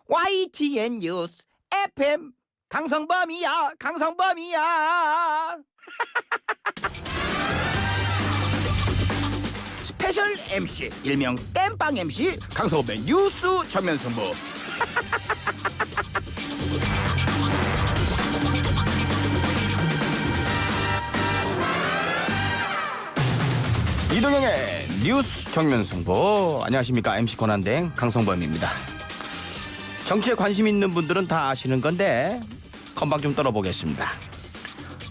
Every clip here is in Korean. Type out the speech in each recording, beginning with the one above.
YTN 뉴스 FM 강성범이야. 스페셜 MC 일명 땜빵 MC 강성범의 뉴스 전면 승부. 이동영의 뉴스 정면 승부. 안녕하십니까. MC 권한대행 강성범입니다. 정치에 관심 있는 분들은 다 아시는 건데 건방 좀 떨어보겠습니다.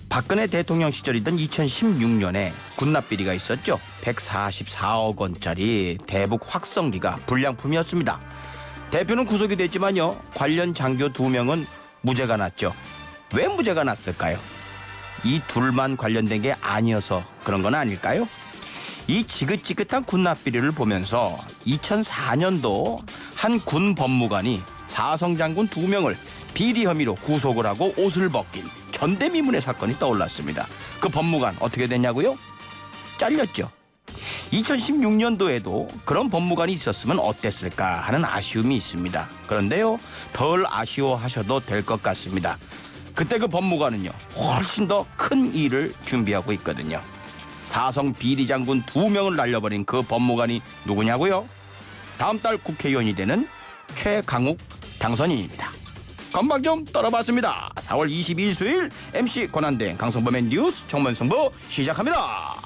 박근혜 대통령 시절이던 2016년에 군납비리가 있었죠. 144억 원짜리 대북 확성기가 불량품이었습니다. 대표는 구속이 됐지만요, 관련 장교 2명은 무죄가 났죠. 왜 무죄가 났을까요? 이 둘만 관련된 게 아니어서 그런 건 아닐까요? 이 지긋지긋한 군납비리를 보면서 2004년도 한 군 법무관이 사성 장군 2명을 비리 혐의로 구속을 하고 옷을 벗긴 전대미문의 사건이 떠올랐습니다. 그 법무관 어떻게 됐냐고요? 잘렸죠. 2016년도에도 그런 법무관이 있었으면 어땠을까 하는 아쉬움이 있습니다. 그런데요, 덜 아쉬워하셔도 될 것 같습니다. 그때 그 법무관은요, 훨씬 더 큰 일을 준비하고 있거든요. 사성 비리 장군 2명을 날려버린 그 법무관이 누구냐고요? 다음 달 국회의원이 되는 최강욱 당선인입니다. 건방 좀 떨어봤습니다. 4월 22일 수요일 MC 권한대행 강성범의 뉴스 정면승부 시작합니다.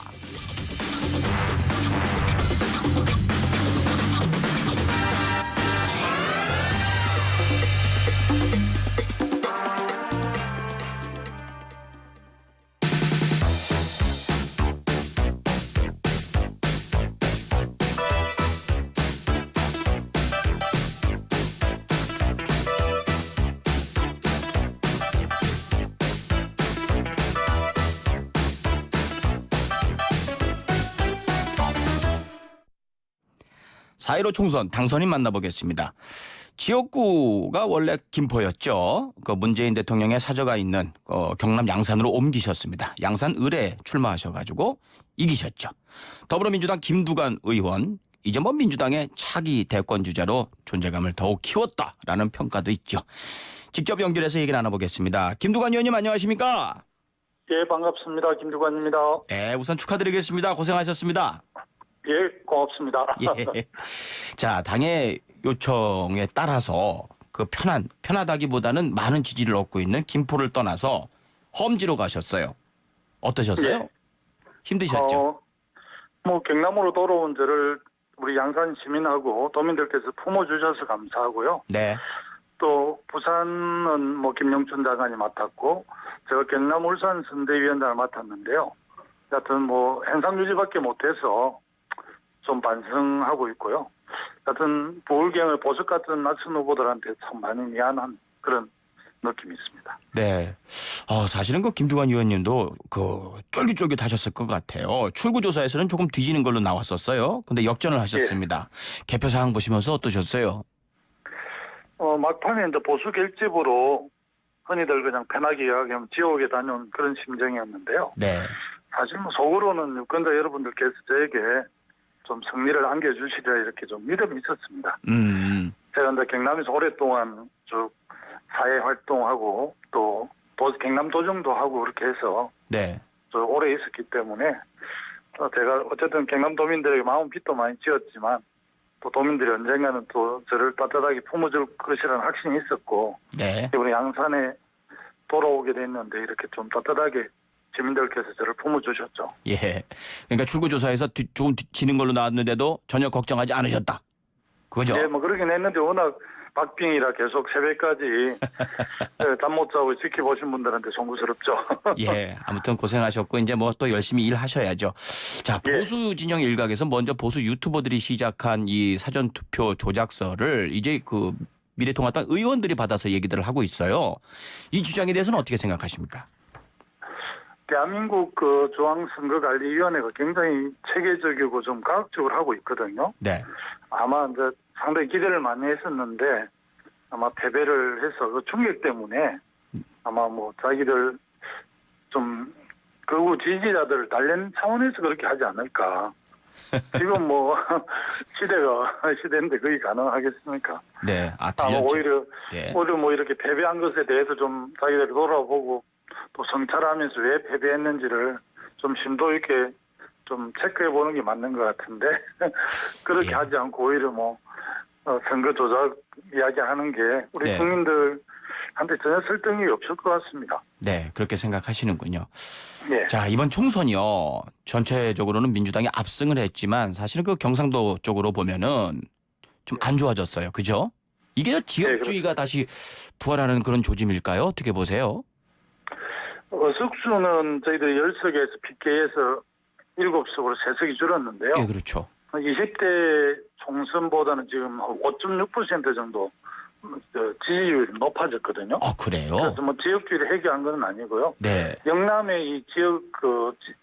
사.15 총선 당선인 만나보겠습니다. 지역구가 원래 김포였죠. 그 문재인 대통령의 사저가 있는 경남 양산으로 옮기셨습니다. 양산 을에 출마하셔가지고 이기셨죠. 더불어민주당 김두관 의원, 이제 뭐 민주당의 차기 대권 주자로 존재감을 더욱 키웠다라는 평가도 있죠. 직접 연결해서 얘기 나눠보겠습니다. 김두관 의원님 안녕하십니까? 예, 반갑습니다. 김두관입니다. 네, 우선 축하드리겠습니다. 고생하셨습니다. 예, 고맙습니다. 예. 자, 당의 요청에 따라서 그 편하다기보다는 많은 지지를 얻고 있는 김포를 떠나서 험지로 가셨어요. 어떠셨어요? 예. 힘드셨죠? 뭐 경남으로 돌아온 저를 우리 양산 시민하고 도민들께서 품어주셔서 감사하고요. 네. 또 부산은 뭐 김영춘 장관이 맡았고 제가 경남 울산 선대위원장을 맡았는데요. 여하튼 뭐 행상 유지밖에 못해서 좀 반성하고 있고요. 여하튼 부울경의 보석 같은 낯선 후보들한테 참 많이 미안한 그런 느낌이 있습니다. 네. 사실은 그 김두관 의원님도 그 쫄깃쫄깃하셨을 것 같아요. 출구조사에서는 조금 뒤지는 걸로 나왔었어요. 근데 역전을 하셨습니다. 개표 사항 보시면서 어떠셨어요? 막판에 이제 보수 결집으로 흔히들 그냥 편하게 이야기하면 지옥에 다녀온 그런 심정이었는데요. 네. 사실 뭐 속으로는 유권자 여러분들께서 저에게 좀 승리를 안겨주시리라 이렇게 좀 믿음이 있었습니다. 제가 이제 경남에서 오랫동안 쭉 사회 활동하고 또 경남 도정도 하고 그렇게 해서 네. 오래 있었기 때문에 제가 어쨌든 경남 도민들에게 마음 빚도 많이 지었지만 또 도민들이 언젠가는 또 저를 따뜻하게 품어줄 것이라는 확신이 있었고 네. 이번에 양산에 돌아오게 됐는데 이렇게 좀 따뜻하게 시민들께서 저를 품어주셨죠. 예. 그러니까 출구조사에서 조금 지는 걸로 나왔는데도 전혀 걱정하지 않으셨다. 그거죠? 예, 뭐 그러긴 했는데 워낙 박빙이라 계속 새벽까지 잠 못 자고 지켜보신 분들한테 송구스럽죠. 예. 아무튼 고생하셨고 이제 뭐 또 열심히 일하셔야죠. 자, 보수 진영 일각에서 먼저 보수 유튜버들이 시작한 이 사전투표 조작서를 이제 그 미래통합당 의원들이 받아서 얘기들을 하고 있어요. 이 주장에 대해서는 어떻게 생각하십니까? 대한민국 그 중앙선거관리위원회가 굉장히 체계적이고 좀 과학적으로 하고 있거든요. 네. 아마 이제 상당히 기대를 많이 했었는데 아마 패배를 해서 그 충격 때문에 아마 뭐 자기들 좀 극우 지지자들을 달래는 차원에서 그렇게 하지 않을까 지금 뭐 시대인데 그게 가능하겠습니까? 네. 오히려 예. 오히려 뭐 이렇게 패배한 것에 대해서 좀 자기들이 돌아보고 또 성찰하면서 왜 패배했는지를 좀 심도 있게 좀 체크해 보는 게 맞는 것 같은데 그렇게 예. 하지 않고 오히려 뭐 선거 조작 이야기하는 게 우리 네. 국민들한테 전혀 설득이 없을 것 같습니다. 네, 그렇게 생각하시는군요. 예. 자, 이번 총선이요. 전체적으로는 민주당이 압승을 했지만 사실은 그 경상도 쪽으로 보면은 좀 안 좋아졌어요. 그죠? 이게 지역주의가 다시 부활하는 그런 조짐일까요? 어떻게 보세요? 의석수는 저희들이 10석에서 PK에서 7석으로 3석이 줄었는데요. 예, 그렇죠. 20대 총선보다는 지금 5.6% 정도 지지율이 높아졌거든요. 그래요? 그래서 뭐 지역주의를 해결한 건 아니고요. 네. 영남의 이 지역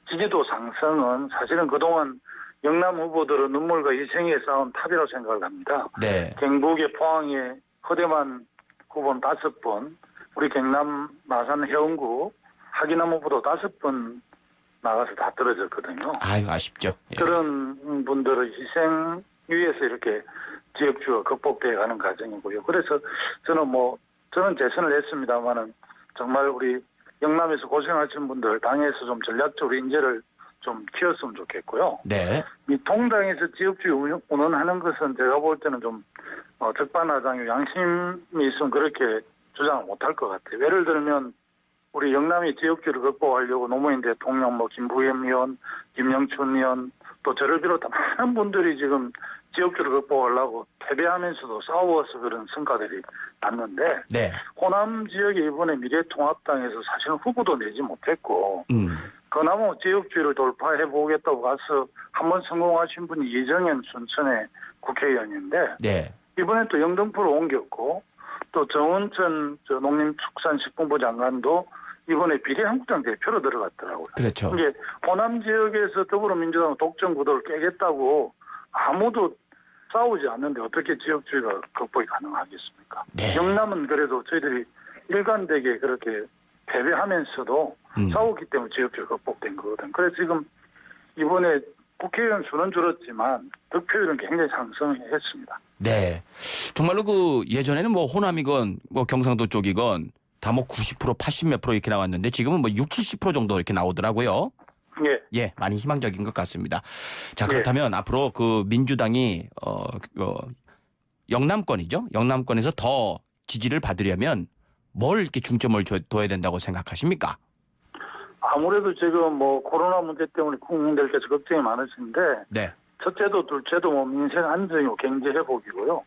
지지도 상승은 사실은 그동안 영남 후보들은 눈물과 희생의 싸운 탑이라고 생각을 합니다. 네. 경북의 포항의 허대만 후보는 5번, 우리 경남 마산 해운구 하기남 후보도 5번 나가서 다 떨어졌거든요. 아유, 아쉽죠. 예. 그런 분들의 희생 위에서 이렇게 지역주가 극복돼 가는 과정이고요. 그래서 저는 재선을 했습니다만은 정말 우리 영남에서 고생하신 분들 당에서 좀 전략적으로 인재를 좀 키웠으면 좋겠고요. 네. 이 통당에서 지역주의 운운하는 것은 제가 볼 때는 좀 적반하장이고 양심이 있으면 그렇게 주장을 못할 것 같아요. 예를 들면 우리 영남이 지역주의를 극복하려고 노무현 대통령, 김부겸 의원, 김영춘 의원 또 저를 비롯한 많은 분들이 지금 지역주의를 극복하려고 패배하면서도 싸워서 그런 성과들이 났는데 네. 호남 지역에 이번에 미래통합당에서 사실은 후보도 내지 못했고 그나마 지역주의를 돌파해 보겠다고 가서 한번 성공하신 분이 이정현 순천의 국회의원인데 네. 이번에 또 영등포로 옮겼고 또 정운천 농림축산식품부 장관도 이번에 비례한국당 대표로 들어갔더라고요. 그렇죠. 이게 호남 지역에서 더불어민주당 독점 구도를 깨겠다고 아무도 싸우지 않는데 어떻게 지역주의가 극복이 가능하겠습니까? 네. 영남은 그래도 저희들이 일관되게 그렇게 패배하면서도 싸웠기 때문에 지역주의가 극복된 거거든. 그래서 지금 이번에 국회의원 수는 줄었지만 득표율은 굉장히 상승했습니다. 네. 정말로 그 예전에는 뭐 호남이건 뭐 경상도 쪽이건 다 뭐 90% 80 몇 프로 이렇게 나왔는데 지금은 뭐 60, 70% 정도 이렇게 나오더라고요. 예. 예, 많이 희망적인 것 같습니다. 자, 그렇다면 앞으로 그 민주당이 영남권이죠. 영남권에서 더 지지를 받으려면 뭘 이렇게 중점을 둬야 된다고 생각하십니까? 아무래도 지금 뭐 코로나 문제 때문에 국민들께서 걱정이 많으신데 네. 첫째도 둘째도 뭐 민생 안정이고 경제 회복이고요.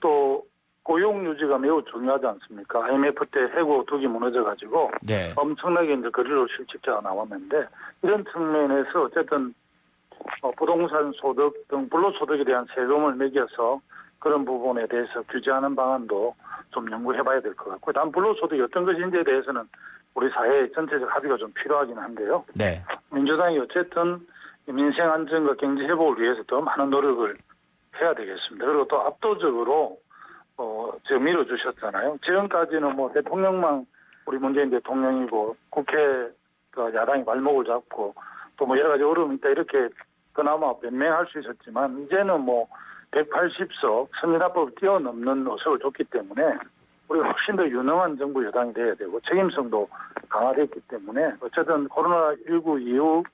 또 고용 유지가 매우 중요하지 않습니까? IMF 때 해고 둑이 무너져가지고 네. 엄청나게 이제 거리로 실직자가 나왔는데 이런 측면에서 어쨌든 부동산 소득 등 불로소득에 대한 세금을 매겨서 그런 부분에 대해서 규제하는 방안도 좀 연구해봐야 될 것 같고 단 불로소득이 어떤 것인지에 대해서는 우리 사회의 전체적 합의가 좀 필요하긴 한데요. 네. 민주당이 어쨌든 민생 안정과 경제 회복을 위해서 더 많은 노력을 해야 되겠습니다. 그리고 또 압도적으로 지금 밀어주셨잖아요. 지금까지는 뭐 대통령만 우리 문재인 대통령이고 국회가 야당이 발목을 잡고 또 뭐 여러 가지 어려움이 있다 이렇게 그나마 변명할 수 있었지만 이제는 뭐 180석 선진화법을 뛰어넘는 의석을 줬기 때문에 우리가 훨씬 더 유능한 정부 여당이 돼야 되고 책임성도 강화됐기 때문에 어쨌든 코로나19 이후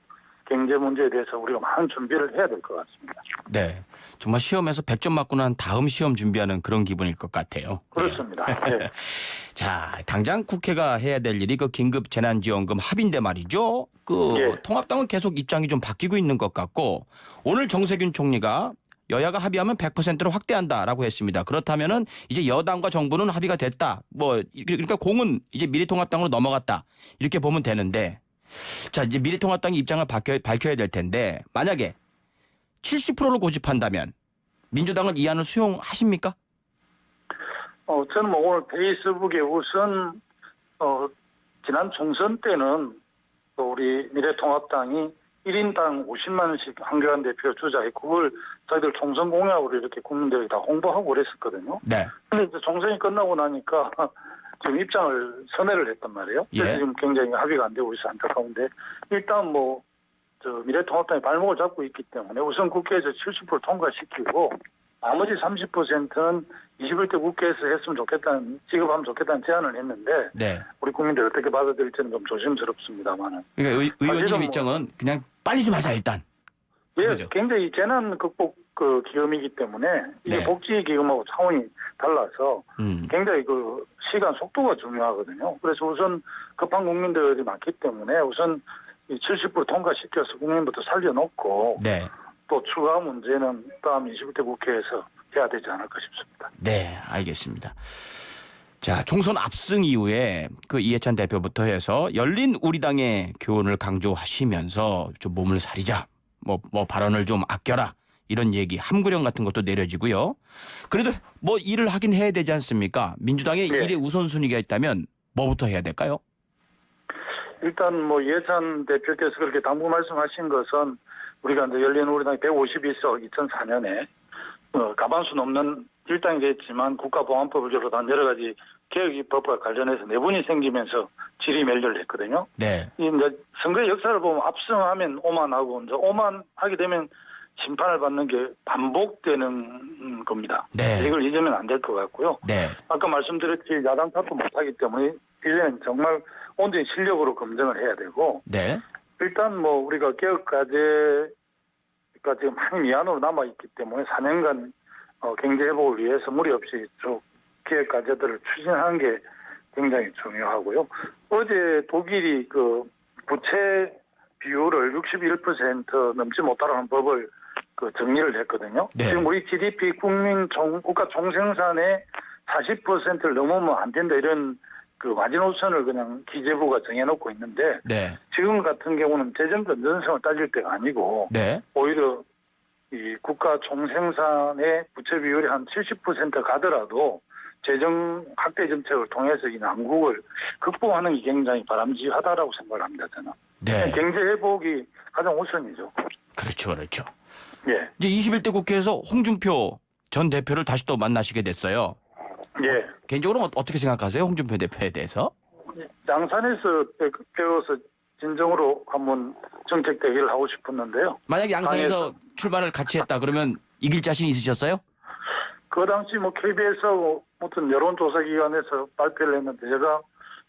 경제 문제에 대해서 우리가 많은 준비를 해야 될 것 같습니다. 네. 정말 시험에서 100점 맞고 난 다음 시험 준비하는 그런 기분일 것 같아요. 그렇습니다. 네. 자, 당장 국회가 해야 될 일이 그 긴급 재난지원금 합의인데 말이죠. 통합당은 계속 입장이 좀 바뀌고 있는 것 같고 오늘 정세균 총리가 여야가 합의하면 100%로 확대한다라고 했습니다. 그렇다면은 이제 여당과 정부는 합의가 됐다. 그러니까 공은 이제 미래통합당으로 넘어갔다. 이렇게 보면 되는데 자, 이제 미래통합당이 입장을 밝혀야 될 텐데 만약에 70%를 고집한다면 민주당은 이 안을 수용하십니까? 저는 뭐 오늘 페이스북에 우선 지난 총선 때는 또 우리 미래통합당이 1인당 50만 원씩 한교안 대표 주자했고 그걸 저희들 총선 공약으로 이렇게 국민들에게 다 홍보하고 그랬었거든요. 네. 근데 이제 총선이 끝나고 나니까 지금 입장을 선회를 했단 말이에요. 그래서 예. 지금 굉장히 합의가 안 되고 있어 안타까운데 일단 뭐 미래통합당이 발목을 잡고 있기 때문에 우선 국회에서 70% 통과시키고 나머지 30%는 21대 국회에서 했으면 좋겠다는, 지급하면 좋겠다는 제안을 했는데 네. 우리 국민들이 어떻게 받아들일지는 좀 조심스럽습니다만은. 그러니까 의원님 사실은 입장은 그냥 빨리 좀 하자 일단. 예, 그거죠. 굉장히 재난 극복 기금이기 때문에 이게 네. 복지 기금하고 차원이 달라서 굉장히 시간 속도가 중요하거든요. 그래서 우선 급한 국민들이 많기 때문에 우선 이 70% 통과시켜서 국민부터 살려놓고 네. 또 추가 문제는 다음 21대 국회에서 해야 되지 않을까 싶습니다. 네, 알겠습니다. 자, 총선 압승 이후에 그 이해찬 대표부터 해서 열린 우리당의 교훈을 강조하시면서 좀 몸을 사리자, 뭐 발언을 좀 아껴라 이런 얘기, 함구령 같은 것도 내려지고요. 그래도 뭐 일을 하긴 해야 되지 않습니까? 민주당의 네. 일의 우선순위가 있다면 뭐부터 해야 될까요? 일단 뭐 이해찬 대표께서 그렇게 당부 말씀하신 것은 우리가 이제 열린 우리당이 151석 2004년에 가반수 넘는 일당이 됐지만 국가보안법을 비롯한 여러 가지 개혁입법과 관련해서 내분이 생기면서 질의 멸렬을 했거든요. 네. 이 이제 선거의 역사를 보면 압승하면 오만하고 이제 오만하게 되면 심판을 받는 게 반복되는 겁니다. 네. 이걸 잊으면 안 될 것 같고요. 네. 아까 말씀드렸듯이 야당 탓도 못하기 때문에 이제는 정말 온전히 실력으로 검증을 해야 되고 네. 일단 뭐 우리가 개혁 과제가 지금 많이 미안으로 남아 있기 때문에 4년간 경제 회복을 위해서 무리 없이 쭉 개혁 과제들을 추진하는 게 굉장히 중요하고요. 어제 독일이 그 부채 비율을 61% 넘지 못하라는 법을 정리를 했거든요. 네. 지금 우리 GDP 국가 총생산의 40%를 넘으면 안 된다 이런 마지노선을 그냥 기재부가 정해놓고 있는데 네. 지금 같은 경우는 재정 건전성을 따질 때가 아니고 네. 오히려 이 국가 총생산의 부채 비율이 한 70% 가더라도 재정 확대 정책을 통해서 이 난국을 극복하는 게 굉장히 바람직하다라고 생각을 합니다. 저는. 네. 경제 회복이 가장 우선이죠. 그렇죠. 그렇죠. 예. 이제 21대 국회에서 홍준표 전 대표를 다시 또 만나시게 됐어요. 예. 개인적으로 어떻게 생각하세요? 홍준표 대표에 대해서? 양산에서 배워서 진정으로 한번 정책 대결을 하고 싶었는데요. 만약에 양산에서 출마를 같이 했다 그러면 이길 자신 있으셨어요? 그 당시 뭐 KBS하고 무슨 여론조사 기관에서 발표를 했는데 제가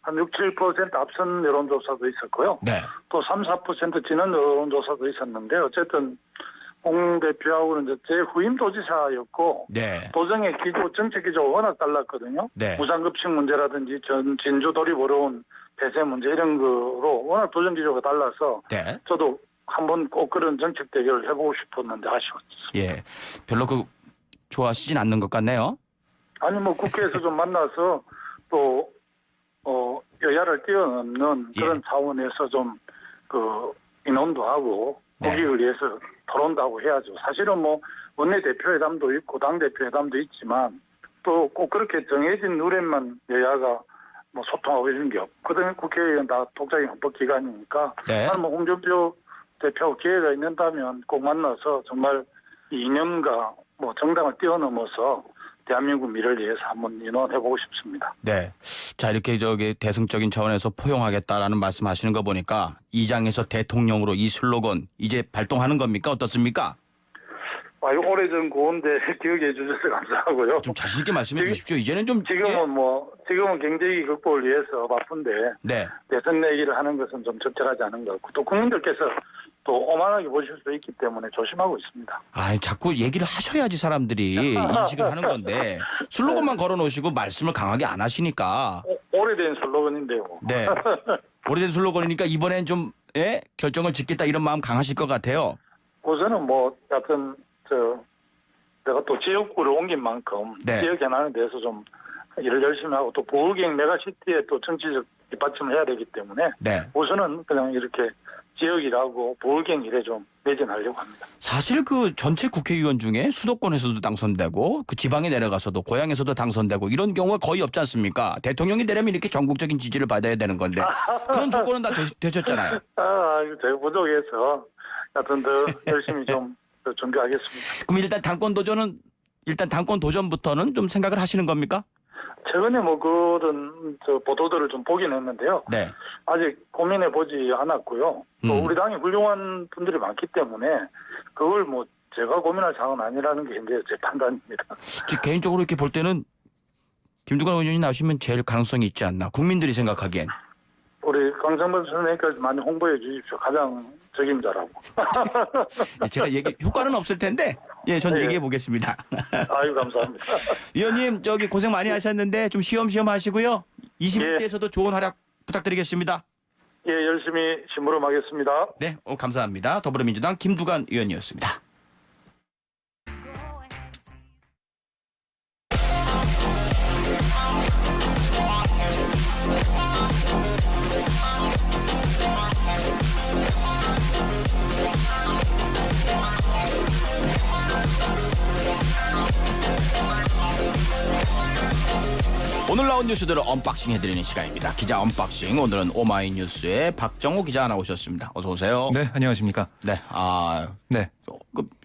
한 6, 7% 앞선 여론조사도 있었고요. 네. 또 3, 4% 지는 여론조사도 있었는데 어쨌든 홍 대표하고는 이제 제 후임 도지사였고 네. 도정의 기조, 정책 기조가 워낙 달랐거든요. 네. 무상급식 문제라든지 진주 도립 어려운 폐쇄 문제 이런 거로 워낙 도정 기조가 달라서 네. 저도 한번 꼭 그런 정책 대결을 해보고 싶었는데 아쉬웠습니다. 예. 별로 좋아하시진 않는 것 같네요. 아니 뭐 국회에서 좀 만나서 또 여야를 뛰어넘는 그런 예. 차원에서 좀 인원도 하고 네. 국익을 위해서 토론도 하고 해야죠. 사실은 뭐 원내대표회담도 있고 당대표회담도 있지만 또 꼭 그렇게 정해진 룰에만 여야가 뭐 소통하고 이런 게 없거든요. 국회의원 다 독자적인 헌법기관이니까 네. 나는 뭐 홍준표 대표하고 기회가 있는다면 꼭 만나서 정말 이 이념과 뭐 정당을 뛰어넘어서 대한민국 미래를 위해서 한번 인원해보고 싶습니다. 네. 자, 이렇게 대승적인 차원에서 포용하겠다라는 말씀하시는 거 보니까 이장에서 대통령으로 이 슬로건 이제 발동하는 겁니까? 어떻습니까? 오래전 고운데 기억해 주셔서 감사하고요. 좀 자신 있게 말씀해 주십시오. 이제는 좀 지금은 경제위 극복을 위해서 바쁜데 네. 대선 내기를 하는 것은 좀 적절하지 않은 것 같고 또 국민들께서 또 오만하게 보실 수 있기 때문에 조심하고 있습니다. 아, 자꾸 얘기를 하셔야지 사람들이 인식을 하는 건데 슬로건만 걸어놓으시고 말씀을 강하게 안 하시니까. 오래된 슬로건인데요. 네. 오래된 슬로건이니까 이번엔 좀 결정을 짓겠다 이런 마음 강하실 것 같아요. 우선은 약간 내가 또 지역구를 옮긴 만큼 네. 지역 개난에 대해서 좀 일을 열심히 하고 또 보울경 메가시티에 또 정치적 뒷받침을 해야 되기 때문에 네. 우선은 그냥 이렇게 지역 일하고 보울경 일에 좀 매진하려고 합니다. 사실 전체 국회의원 중에 수도권에서도 당선되고 지방에 내려가서도 고향에서도 당선되고 이런 경우가 거의 없지 않습니까? 대통령이 되려면 이렇게 전국적인 지지를 받아야 되는 건데 그런 조건은 다 되셨잖아요. 이거 제가 부족해서 하여튼 더 열심히 좀 준비하겠습니다. 그럼 일단 당권 도전부터는 좀 생각을 하시는 겁니까? 최근에 뭐 그런 보도들을 좀 보긴 했는데요. 네. 아직 고민해 보지 않았고요. 또 우리 당이 훌륭한 분들이 많기 때문에 그걸 뭐 제가 고민할 사항은 아니라는 게 이제 제 판단입니다. 개인적으로 이렇게 볼 때는 김두관 의원이 나오시면 제일 가능성이 있지 않나. 국민들이 생각하기엔. 우리 강성범 선생님께서 많이 홍보해 주십시오. 가장 적임자라고. 제가 효과는 없을 텐데, 전 네. 얘기해 보겠습니다. 아유, 감사합니다. 의원님, 고생 많이 하셨는데 좀 쉬엄쉬엄 하시고요. 21대에서도 좋은 활약 부탁드리겠습니다. 예, 열심히 심부름하겠습니다. 네, 감사합니다. 더불어민주당 김두관 의원이었습니다. 오늘 나온 뉴스들을 언박싱 해드리는 시간입니다. 기자 언박싱. 오늘은 오마이뉴스의 박정호 기자 나오셨습니다. 어서 오세요. 네, 안녕하십니까. 네, 네.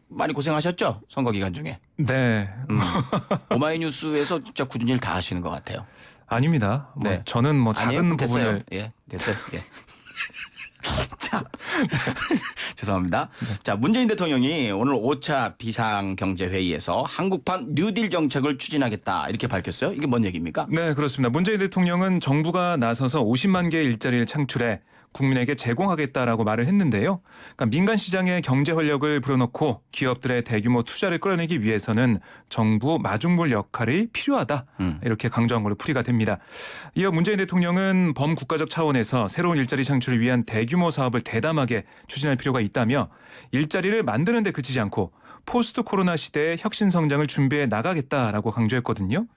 많이 고생하셨죠? 선거 기간 중에. 네. 오마이뉴스에서 진짜 굳은 일 다 하시는 것 같아요. 아닙니다. 네. 저는 아니에요? 작은 됐어요. 부분을. 예, 됐어요. 예. 자, 죄송합니다. 자, 문재인 대통령이 오늘 5차 비상경제회의에서 한국판 뉴딜 정책을 추진하겠다 이렇게 밝혔어요. 이게 뭔 얘기입니까? 네, 그렇습니다. 문재인 대통령은 정부가 나서서 50만 개의 일자리를 창출해 국민에게 제공하겠다라고 말을 했는데요. 그러니까 민간 시장의 경제 활력을 불어넣고 기업들의 대규모 투자를 끌어내기 위해서는 정부 마중물 역할이 필요하다. 이렇게 강조한 걸로 풀이가 됩니다. 이어 문재인 대통령은 범국가적 차원에서 새로운 일자리 창출을 위한 대규모 사업을 대담하게 추진할 필요가 있다며 일자리를 만드는 데 그치지 않고 포스트 코로나 시대의 혁신 성장을 준비해 나가겠다라고 강조했거든요.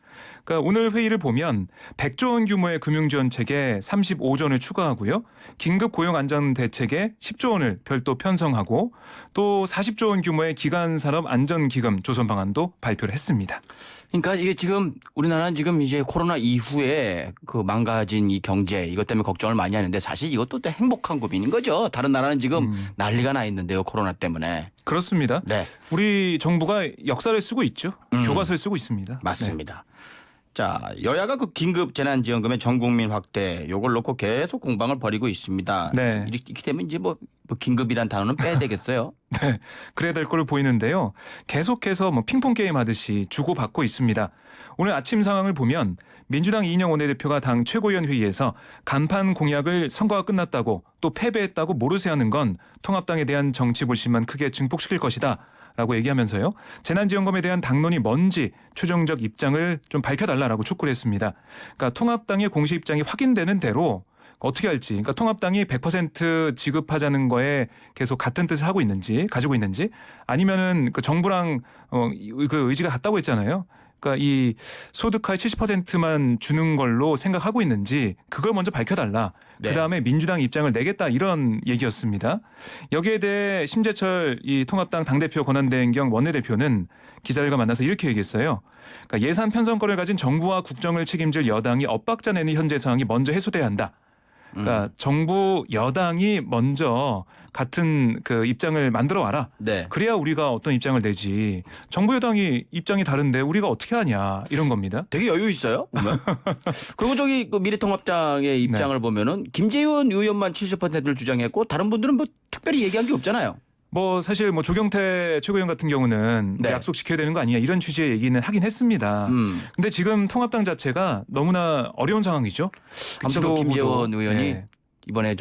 그러니까 오늘 회의를 보면 100조 원 규모의 금융지원책에 35조 원을 추가하고요. 긴급 고용 안전 대책에 10조 원을 별도 편성하고 또 40조 원 규모의 기간산업 안전기금 조성 방안도 발표를 했습니다. 그러니까 이게 지금 우리나라는 지금 이제 코로나 이후에 그 망가진 이 경제 이것 때문에 걱정을 많이 하는데 사실 이것도 또 행복한 고민인 거죠. 다른 나라는 지금 난리가 나 있는데요. 코로나 때문에. 그렇습니다. 네. 우리 정부가 역사를 쓰고 있죠. 교과서를 쓰고 있습니다. 맞습니다. 자, 여야가 그 긴급 재난지원금의 전 국민 확대 요걸 놓고 계속 공방을 벌이고 있습니다. 네. 이렇게 되면 이제 뭐 긴급이란 단어는 빼야 되겠어요. 네, 그래야 될 걸로 보이는데요. 계속해서 핑퐁 게임 하듯이 주고받고 있습니다. 오늘 아침 상황을 보면 민주당 이인영 원내대표가 당 최고위원 회의에서 간판 공약을 선거가 끝났다고 또 패배했다고 모르쇠하는 건 통합당에 대한 정치 불신만 크게 증폭시킬 것이다. 라고 얘기하면서요. 재난지원금에 대한 당론이 뭔지 최종적 입장을 좀 밝혀달라라고 촉구를 했습니다. 그러니까 통합당의 공식 입장이 확인되는 대로 어떻게 할지, 그러니까 통합당이 100% 지급하자는 거에 계속 같은 뜻을 하고 있는지, 가지고 있는지, 아니면은 그 정부랑 그 의지가 같다고 했잖아요. 그러니까 이 소득하의 70%만 주는 걸로 생각하고 있는지 그걸 먼저 밝혀달라. 네. 그다음에 민주당 입장을 내겠다 이런 얘기였습니다. 여기에 대해 심재철 이 통합당 당대표 권한대행경 원내대표는 기자들과 만나서 이렇게 얘기했어요. 그러니까 예산 편성권을 가진 정부와 국정을 책임질 여당이 엇박자 내는 현재 상황이 먼저 해소돼야 한다. 그러니까 정부 여당이 먼저 같은 그 입장을 만들어 와라. 네. 그래야 우리가 어떤 입장을 내지. 정부 여당이 입장이 다른데 우리가 어떻게 하냐 이런 겁니다. 되게 여유 있어요. 보면. 그리고 그 미래통합당의 입장을 보면은 김재원 의원만 70%를 주장했고 다른 분들은 뭐 특별히 얘기한 게 없잖아요. 사실 조경태 최고위원 같은 경우는 네. 약속 지켜야 되는 거 아니냐 이런 취지의 얘기는 하긴 했습니다. 근데 지금 통합당 자체가 너무나 어려운 상황이죠. 아무튼 그 김재원 의원이 이번에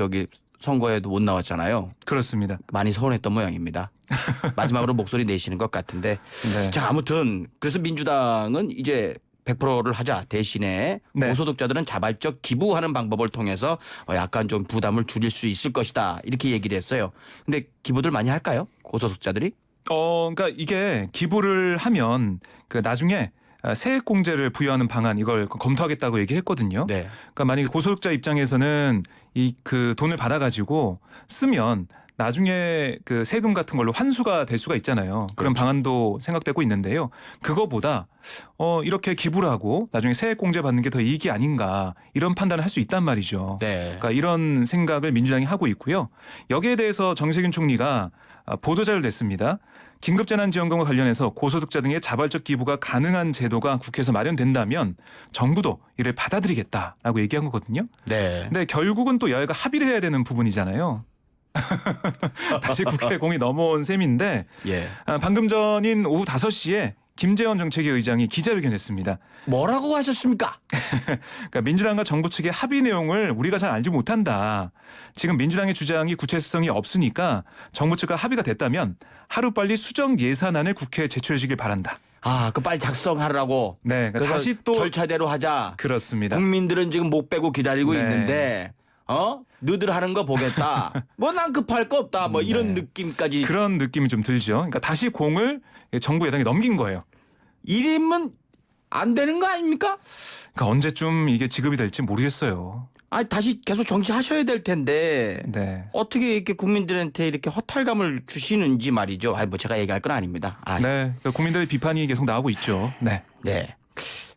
선거에도 못 나왔잖아요. 그렇습니다. 많이 서운했던 모양입니다. 마지막으로 목소리 내시는 것 같은데. 네. 자, 아무튼 그래서 민주당은 이제 100%를 하자 대신에 네. 고소득자들은 자발적 기부하는 방법을 통해서 약간 좀 부담을 줄일 수 있을 것이다 이렇게 얘기를 했어요. 근데 기부들 많이 할까요? 고소득자들이? 그러니까 이게 기부를 하면 그 나중에 세액공제를 부여하는 방안 이걸 검토하겠다고 얘기했거든요. 네. 그러니까 만약에 고소득자 입장에서는 그 돈을 받아가지고 쓰면 나중에 그 세금 같은 걸로 환수가 될 수가 있잖아요. 그런 그렇죠. 방안도 생각되고 있는데요. 그거보다 이렇게 기부를 하고 나중에 세액공제 받는 게 더 이익이 아닌가 이런 판단을 할 수 있단 말이죠. 네. 그러니까 이런 생각을 민주당이 하고 있고요. 여기에 대해서 정세균 총리가 보도자를 냈습니다. 긴급재난지원금과 관련해서 고소득자 등의 자발적 기부가 가능한 제도가 국회에서 마련된다면 정부도 이를 받아들이겠다라고 얘기한 거거든요. 네. 근데 결국은 또 여야가 합의를 해야 되는 부분이잖아요. 다시 국회 공이 넘어온 셈인데 예. 방금 전인 오후 5시에 김재원 정책위 의장이 기자회견했습니다. 뭐라고 하셨습니까? 그러니까 민주당과 정부 측의 합의 내용을 우리가 잘 알지 못한다. 지금 민주당의 주장이 구체성이 없으니까 정부 측과 합의가 됐다면 하루빨리 수정 예산안을 국회에 제출해 주길 바란다. 아, 그 빨리 작성하라고. 네, 그러니까 그래서 다시 또 절차대로 하자. 그렇습니다. 국민들은 지금 목 빼고 기다리고 네. 있는데 너들 하는 거 보겠다. 뭐 난 급할 거 없다. 뭐 이런 느낌까지. 그런 느낌이 좀 들죠. 그러니까 다시 공을 정부 여당에 넘긴 거예요. 이러면 안 되는 거 아닙니까? 그러니까 언제쯤 이게 지급이 될지 모르겠어요. 아니 다시 계속 정치하셔야 될 텐데 네. 어떻게 이렇게 국민들한테 이렇게 허탈감을 주시는지 말이죠. 아니 뭐 제가 얘기할 건 아닙니다. 네. 그러니까 국민들의 비판이 계속 나오고 있죠. 네. 네.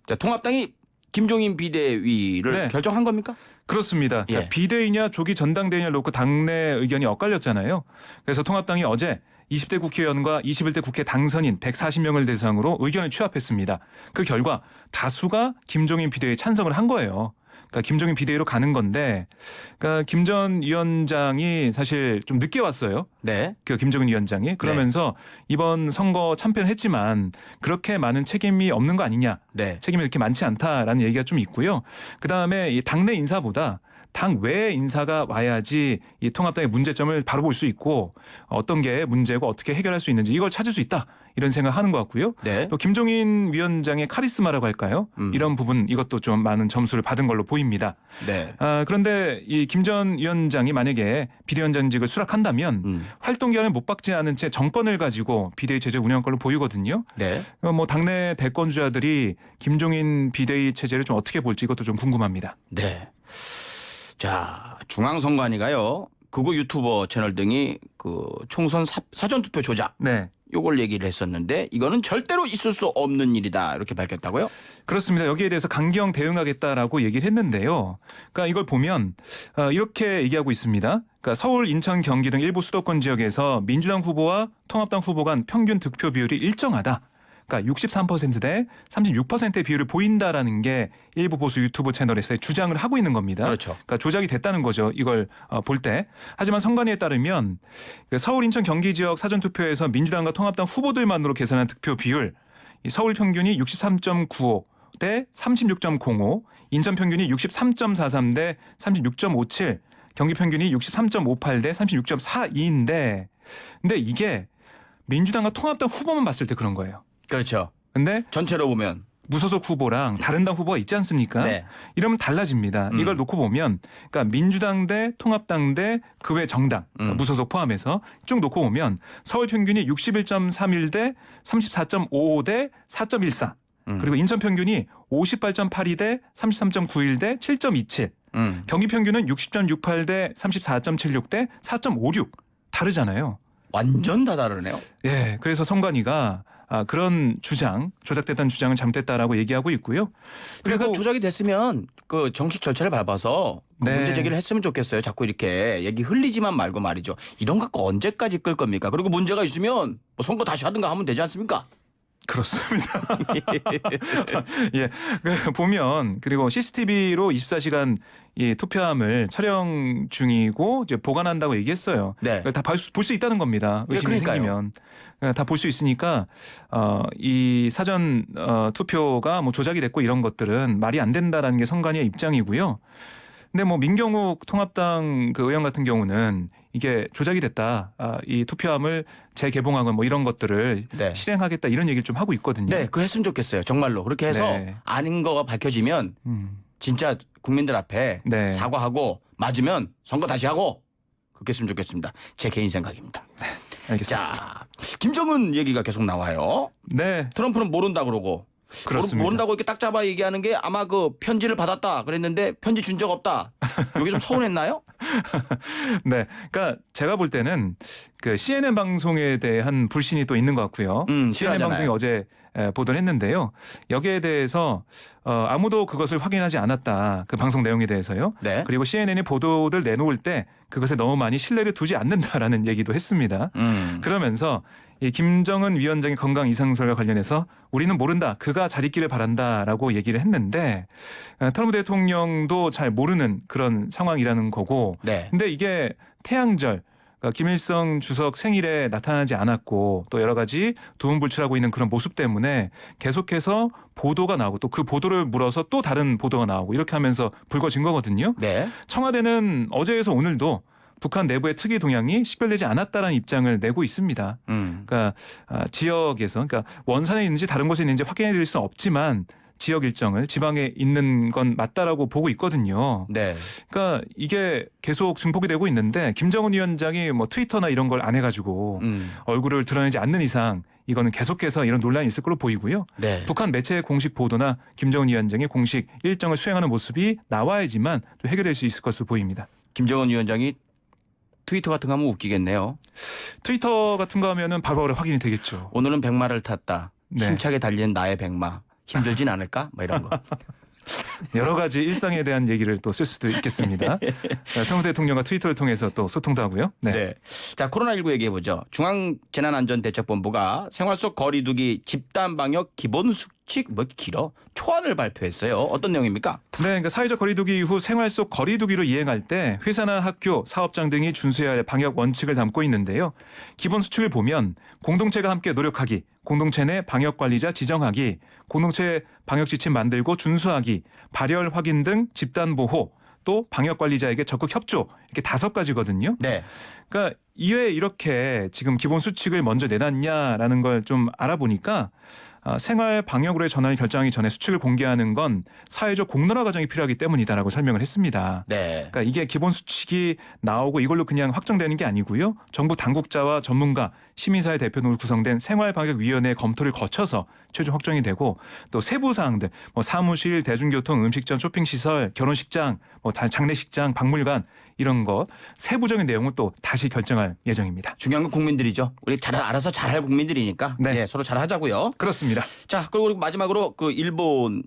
자, 통합당이 김종인 비대위를 네. 결정한 겁니까? 그렇습니다. 그러니까 예. 비대위냐 조기 전당대회냐 놓고 당내 의견이 엇갈렸잖아요. 그래서 통합당이 어제 20대 국회의원과 21대 국회 당선인 140명을 대상으로 의견을 취합했습니다. 그 결과 다수가 김종인 비대위에 찬성을 한 거예요. 그러니까 김종인 비대위로 가는 건데, 그러니까 김 전 위원장이 사실 좀 늦게 왔어요. 네. 그 김종인 위원장이 그러면서 이번 선거 참패를 했지만 그렇게 많은 책임이 없는 거 아니냐, 네. 책임이 그렇게 많지 않다라는 얘기가 좀 있고요. 그 다음에 이 당내 인사보다 당 외 인사가 와야지 이 통합당의 문제점을 바로 볼 수 있고 어떤 게 문제고 어떻게 해결할 수 있는지 이걸 찾을 수 있다 이런 생각하는 것 같고요. 네. 또 김종인 위원장의 카리스마라고 할까요? 이런 부분 이것도 좀 많은 점수를 받은 걸로 보입니다. 네. 그런데 이 김 전 위원장이 만약에 비대위원장직을 수락한다면 활동 기한을 못 박지 않은 채 정권을 가지고 비대위 체제 운영 걸로 보이거든요. 네. 뭐 당내 대권주자들이 김종인 비대위 체제를 좀 어떻게 볼지 이것도 좀 궁금합니다. 네. 자, 중앙선관위가요. 극우 유튜버 채널 등이 그 총선 사전투표 조작 네. 요걸 얘기를 했었는데 이거는 절대로 있을 수 없는 일이다 이렇게 밝혔다고요? 그렇습니다. 여기에 대해서 강경 대응하겠다라고 얘기를 했는데요. 그러니까 이걸 보면 이렇게 얘기하고 있습니다. 그러니까 서울, 인천, 경기 등 일부 수도권 지역에서 민주당 후보와 통합당 후보 간 평균 득표 비율이 일정하다. 그러니까 63%대 36%의 비율을 보인다라는 게 일부 보수 유튜브 채널에서의 주장을 하고 있는 겁니다. 그렇죠. 그러니까 조작이 됐다는 거죠. 이걸 볼 때. 하지만 선관위에 따르면 서울, 인천, 경기 지역 사전투표에서 민주당과 통합당 후보들만으로 계산한 득표 비율 서울 평균이 63.95대 36.05, 인천 평균이 63.43 대 36.57, 경기 평균이 63.58대 36.42인데 근데 이게 민주당과 통합당 후보만 봤을 때 그런 거예요. 그렇죠. 근데 전체로 보면 무소속 후보랑 다른 당 후보가 있지 않습니까? 네. 이러면 달라집니다. 이걸 놓고 보면 그러니까 민주당 대 통합당 대 그 외 정당 그러니까 무소속 포함해서 쭉 놓고 보면 서울 평균이 61.31 대 34.55 대 4.14 그리고 인천 평균이 58.82 대 33.91 대 7.27 경기 평균은 60.68 대 34.76 대 4.56 다르잖아요. 완전 다 다르네요. 예, 그래서 선관위가 그런 주장, 조작됐다는 주장은 잘못됐다라고 얘기하고 있고요. 그러니까 조작이 됐으면 그 정식 절차를 밟아서 그 네. 문제 제기를 했으면 좋겠어요. 자꾸 이렇게 얘기 흘리지만 말고 말이죠. 이런 거 갖고 언제까지 끌 겁니까? 그리고 문제가 있으면 뭐 선거 다시 하든가 하면 되지 않습니까? 그렇습니다. 예, 보면 그리고 CCTV로 24시간 이 투표함을 촬영 중이고 이제 보관한다고 얘기했어요. 네. 다 볼 수 있다는 겁니다. 의심이 그러니까요. 생기면 다 볼 수 있으니까 이 사전 투표가 뭐 조작이 됐고 이런 것들은 말이 안 된다라는 게 선관위의 입장이고요. 근데 뭐 민경욱 통합당 그 의원 같은 경우는 이게 조작이 됐다. 이 투표함을 재개봉하고 뭐 이런 것들을 네. 실행하겠다 이런 얘기를 좀 하고 있거든요. 네, 그거 했으면 좋겠어요. 정말로. 그렇게 해서 네. 아닌 거가 밝혀지면 진짜 국민들 앞에 네. 사과하고 맞으면 선거 다시 하고 그렇게 했으면 좋겠습니다. 제 개인 생각입니다. 알겠습니다. 자, 김정은 얘기가 계속 나와요. 네, 트럼프는 모른다 그러고 그렇습니다. 모른다고 이렇게 딱 잡아 얘기하는 게 아마 그 편지를 받았다 그랬는데 편지 준 적 없다. 이게 좀 서운했나요? 네, 그러니까 제가 볼 때는 그 CNN 방송에 대한 불신이 또 있는 것 같고요. CNN 싫어하잖아요. 방송이 어제 보도를 했는데요. 여기에 대해서 아무도 그것을 확인하지 않았다. 그 방송 내용에 대해서요. 네. 그리고 CNN이 보도를 내놓을 때 그것에 너무 많이 신뢰를 두지 않는다라는 얘기도 했습니다. 그러면서 이 김정은 위원장의 건강 이상설과 관련해서 우리는 모른다. 그가 잘 있기를 바란다라고 얘기를 했는데 트럼프 대통령도 잘 모르는 그런 상황이라는 거고. 네. 근데 이게 태양절 그러니까 김일성 주석 생일에 나타나지 않았고 또 여러 가지 두음불출하고 있는 그런 모습 때문에 계속해서 보도가 나오고 또 그 보도를 물어서 또 다른 보도가 나오고 이렇게 하면서 불거진 거거든요. 네. 청와대는 어제에서 오늘도 북한 내부의 특이 동향이 식별되지 않았다는 입장을 내고 있습니다. 그러니까 지역에서 그러니까 원산에 있는지 다른 곳에 있는지 확인해 드릴 수는 없지만 지역 일정을 지방에 있는 건 맞다라고 보고 있거든요. 네. 그러니까 이게 계속 증폭이 되고 있는데 김정은 위원장이 뭐 트위터나 이런 걸 안 해가지고 얼굴을 드러내지 않는 이상 이거는 계속해서 이런 논란이 있을 걸로 보이고요. 네. 북한 매체의 공식 보도나 김정은 위원장의 공식 일정을 수행하는 모습이 나와야지만 또 해결될 수 있을 것으로 보입니다. 김정은 위원장이 트위터 같은 거 하면 웃기겠네요. 트위터 같은 거 하면은 바로바로 확인이 되겠죠. 오늘은 백마를 탔다. 네. 힘차게 달리는 나의 백마. 힘들진 않을까? 뭐 이런 거. 여러 가지 일상에 대한 얘기를 또 쓸 수도 있겠습니다. 트럼프 대통령과 트위터를 통해서 또 소통도 하고요. 네. 네. 자, 코로나19 얘기해보죠. 중앙재난안전대책본부가 생활 속 거리두기 집단 방역 기본 수칙 뭐 길어? 초안을 발표했어요. 어떤 내용입니까? 네, 그러니까 사회적 거리두기 이후 생활 속 거리두기로 이행할 때 회사나 학교, 사업장 등이 준수해야 할 방역 원칙을 담고 있는데요. 기본 수칙을 보면 공동체가 함께 노력하기, 공동체 내 방역 관리자 지정하기, 공동체 방역 지침 만들고 준수하기, 발열 확인 등 집단 보호, 또 방역 관리자에게 적극 협조 이렇게 5가지거든요. 네. 그러니까 이외에 이렇게 지금 기본 수칙을 먼저 내놨냐라는 걸 좀 알아보니까 생활 방역으로의 전환을 결정하기 전에 수칙을 공개하는 건 사회적 공론화 과정이 필요하기 때문이다라고 설명을 했습니다. 네. 그러니까 이게 기본 수칙이 나오고 이걸로 그냥 확정되는 게 아니고요. 정부 당국자와 전문가, 시민사회 대표 등으로 구성된 생활방역위원회 검토를 거쳐서 최종 확정이 되고 또 세부 사항들, 뭐 사무실, 대중교통, 음식점, 쇼핑시설, 결혼식장, 뭐 장례식장, 박물관 이런 것 세부적인 내용은 또 다시 결정할 예정입니다. 중요한 건 국민들이죠. 우리 알아서 잘할 국민들이니까 네. 예, 서로 잘하자고요. 그렇습니다. 자, 그리고 마지막으로 그 일본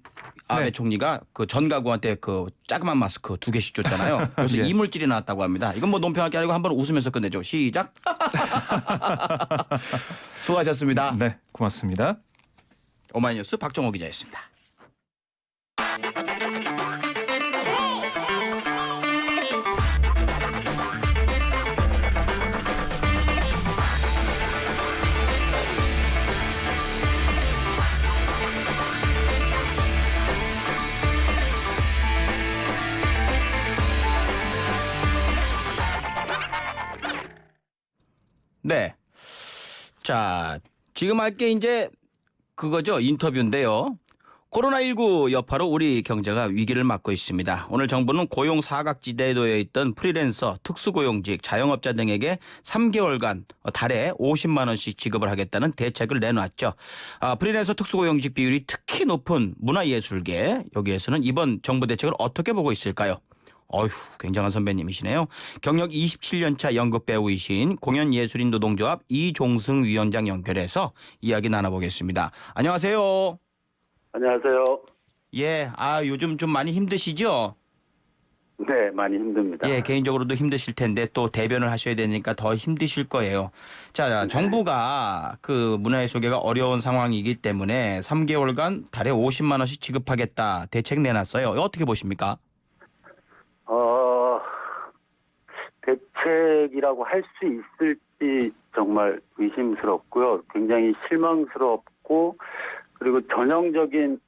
아베 네. 총리가 그 전 가구한테 그 자그만 마스크 2개씩 줬잖아요. 그래서 예. 이물질이 나왔다고 합니다. 이건 뭐 논평할 게 아니고 한번 웃으면서 끝내죠. 시작. 수고하셨습니다. 네, 고맙습니다. 오마이뉴스 박정호 기자였습니다. 네. 자, 지금 할 게 이제 그거죠. 인터뷰인데요. 코로나19 여파로 우리 경제가 위기를 맞고 있습니다. 오늘 정부는 고용 사각지대에 놓여 있던 프리랜서, 특수고용직, 자영업자 등에게 3개월간 달에 50만 원씩 지급을 하겠다는 대책을 내놨죠. 프리랜서 특수고용직 비율이 특히 높은 문화예술계, 여기에서는 이번 정부 대책을 어떻게 보고 있을까요? 어휴, 굉장한 선배님이시네요. 경력 27년차 연극 배우이신 공연예술인 노동조합 이종승 위원장 연결해서 이야기 나눠보겠습니다. 안녕하세요. 안녕하세요. 예, 요즘 좀 많이 힘드시죠? 네, 많이 힘듭니다. 예, 개인적으로도 힘드실 텐데 또 대변을 하셔야 되니까 더 힘드실 거예요. 자, 정부가 그 문화예술계가 어려운 상황이기 때문에 3개월간 달에 50만 원씩 지급하겠다 대책 내놨어요. 어떻게 보십니까? 대책이라고 할 수 있을지 정말 의심스럽고요. 굉장히 실망스럽고 그리고 전형적인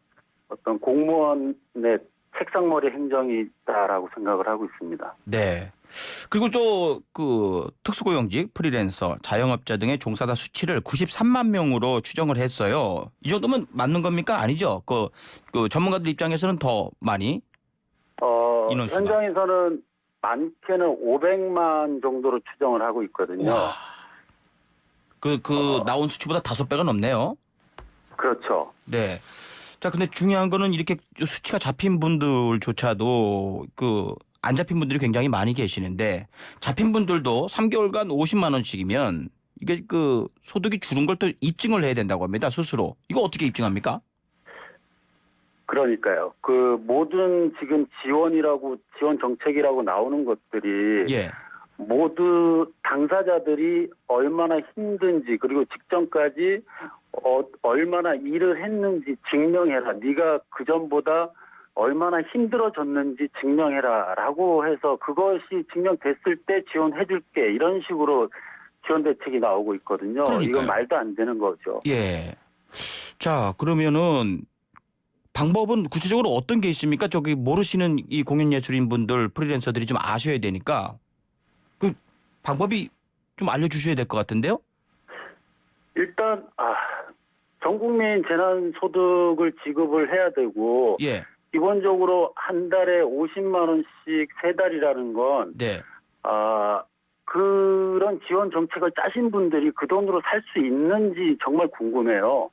어떤 공무원의 책상머리 행정이다라고 생각을 하고 있습니다. 네. 그리고 그 특수고용직, 프리랜서, 자영업자 등의 종사자 수치를 93만 명으로 추정을 했어요. 이 정도면 맞는 겁니까? 아니죠. 그 전문가들 입장에서는 더 많이 인원수가. 현장에서는 많게는 500만 정도로 추정을 하고 있거든요. 와. 나온 수치보다 5배가 넘네요. 그렇죠. 네. 자, 근데 중요한 거는 이렇게 수치가 잡힌 분들조차도 안 잡힌 분들이 굉장히 많이 계시는데 잡힌 분들도 3개월간 50만 원씩이면 이게 소득이 줄은 걸 또 입증을 해야 된다고 합니다. 스스로. 이거 어떻게 입증합니까? 그러니까요. 모든 지금 지원 정책이라고 나오는 것들이 예. 모두 당사자들이 얼마나 힘든지 그리고 직전까지 얼마나 일을 했는지 증명해라. 네가 그전보다 얼마나 힘들어졌는지 증명해라라고 해서 그것이 증명됐을 때 지원해줄게 이런 식으로 지원 대책이 나오고 있거든요. 그러니까요. 이건 말도 안 되는 거죠. 예. 자, 그러면은 방법은 구체적으로 어떤 게 있습니까? 저기 모르시는 이 공연예술인 분들 프리랜서들이 좀 아셔야 되니까 그 방법이 좀 알려주셔야 될 것 같은데요? 일단 전 국민 재난소득을 지급을 해야 되고 예. 기본적으로 한 달에 50만 원씩 세 달이라는 건 네. 그런 지원 정책을 짜신 분들이 그 돈으로 살 수 있는지 정말 궁금해요.